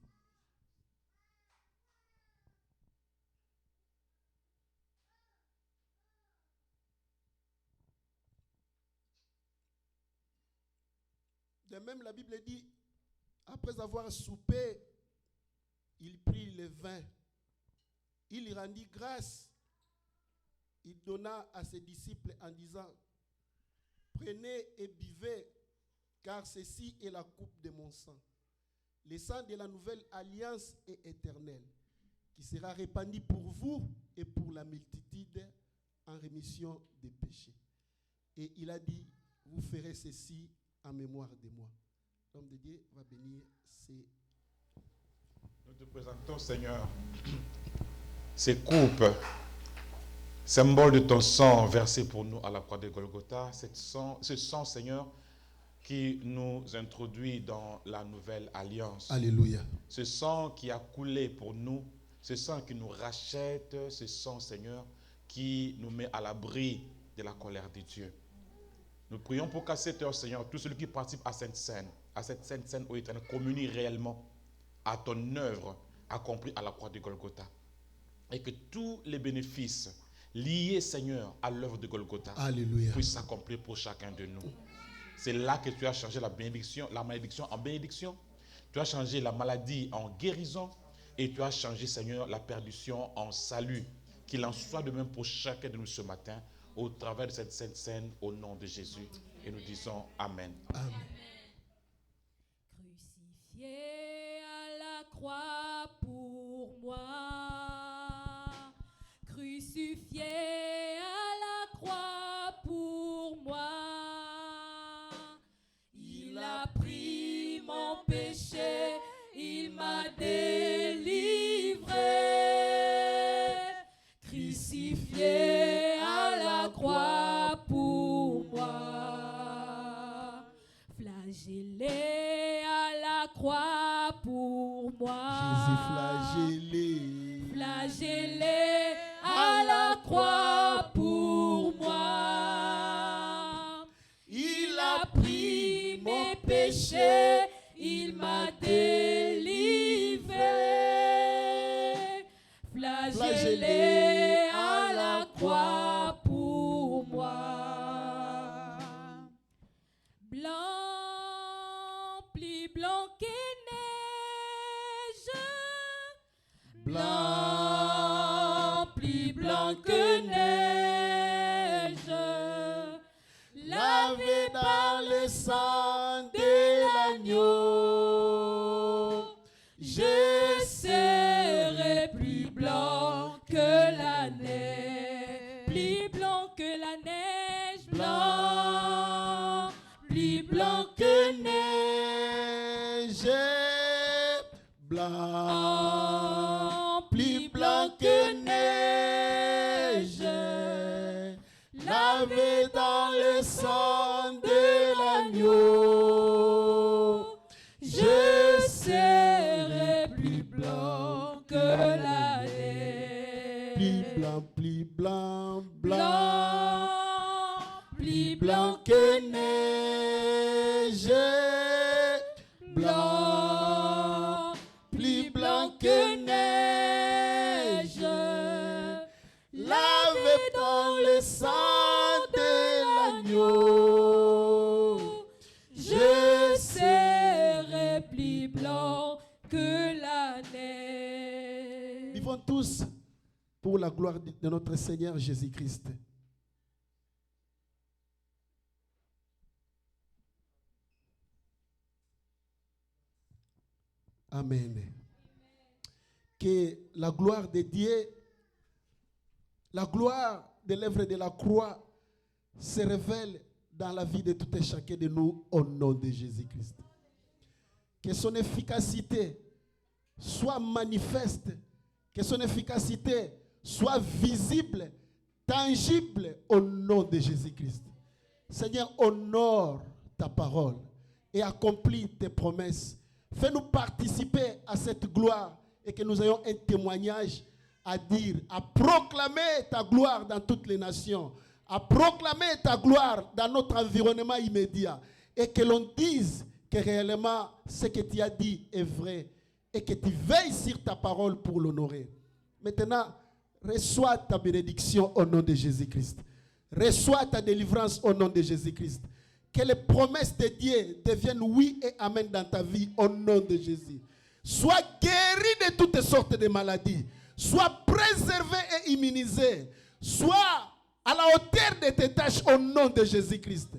De même, la Bible dit, après avoir soupé, il prit le vin, il y rendit grâce, il donna à ses disciples en disant, prenez et buvez, car ceci est la coupe de mon sang. Le sang de la nouvelle alliance est éternel, qui sera répandu pour vous et pour la multitude en rémission des péchés. Et il a dit, vous ferez ceci en mémoire de moi. L'homme de Dieu va bénir ces... Nous te présentons, Seigneur, ces coupes, symbole de ton sang versé pour nous à la croix de Golgotha, ce sang, Seigneur, qui nous introduit dans la nouvelle alliance. Alléluia. Ce sang qui a coulé pour nous, ce sang qui nous rachète, ce sang, Seigneur, qui nous met à l'abri de la colère de Dieu. Nous prions pour qu'à cette heure, Seigneur, tous ceux qui participent à cette sainte scène, ô Éternel, communient réellement à ton œuvre accomplie à la croix de Golgotha. Et que tous les bénéfices liés, Seigneur, à l'œuvre de Golgotha puissent s'accomplir pour chacun de nous. C'est là que tu as changé la malédiction en bénédiction. Tu as changé la maladie en guérison. Et tu as changé, Seigneur, la perdition en salut. Qu'il en soit de même pour chacun de nous ce matin, au travers de cette sainte scène, au nom de Jésus. Et nous disons Amen. Amen. Crucifié à la croix pour moi, crucifié à la croix pour moi, il a pris mon péché, il m'a délivré. Crucifié à la croix pour moi, flagellé à la croix pour moi. Jésus flagellé. Flagellé à la croix pour moi. Il a pris mes péchés, il m'a délivré. Flagellé à la croix pour moi. Blanc, plus blanc que neige. Blanc, plus blanc que neige. Lavé dans le sang de l'agneau. Je serai plus blanc que la neige. Plus blanc que la neige. Blanc, plus blanc que neige. Blanc, plus blanc que neige. Lavé dans le sang de l'agneau. Je serai plus blanc que la neige. Plus blanc, blanc. Blanc, plus blanc Que neige. blanc, plus blanc que neige. sang de l'agneau, je serai plus blanc que la neige. Vivons tous pour la gloire de notre Seigneur Jésus-Christ. Amen. Que la gloire de Dieu, la gloire de l'œuvre de la croix se révèle dans la vie de tout et chacun de nous au nom de Jésus-Christ. Que son efficacité soit manifeste, que son efficacité soit visible, tangible au nom de Jésus-Christ. Seigneur, honore ta parole et accomplis tes promesses. Fais-nous participer à cette gloire et que nous ayons un témoignage à dire, à proclamer ta gloire dans toutes les nations, à proclamer ta gloire dans notre environnement immédiat et que l'on dise que réellement ce que tu as dit est vrai et que tu veilles sur ta parole pour l'honorer. Maintenant, reçois ta bénédiction au nom de Jésus-Christ. Reçois ta délivrance au nom de Jésus-Christ. Que les promesses de Dieu deviennent oui et amen dans ta vie au nom de Jésus. Sois guéri de toutes sortes de maladies. Sois préservé et immunisé. Sois à la hauteur de tes tâches au nom de Jésus-Christ.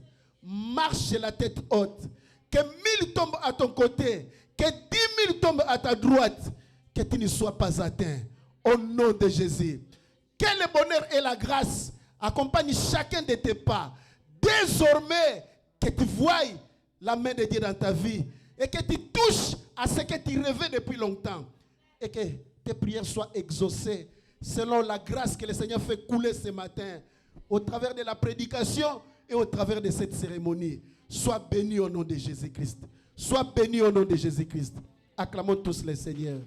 Marche la tête haute. Que 1000 tombent à ton côté. Que 10 000 tombent à ta droite. Que tu ne sois pas atteint. Au nom de Jésus. Que le bonheur et la grâce accompagnent chacun de tes pas. Désormais, que tu voies la main de Dieu dans ta vie et que tu touches à ce que tu rêvais depuis longtemps et que tes prières soient exaucées selon la grâce que le Seigneur fait couler ce matin au travers de la prédication et au travers de cette cérémonie. Sois béni au nom de Jésus-Christ. Sois béni au nom de Jésus-Christ. Acclamons tous le Seigneur.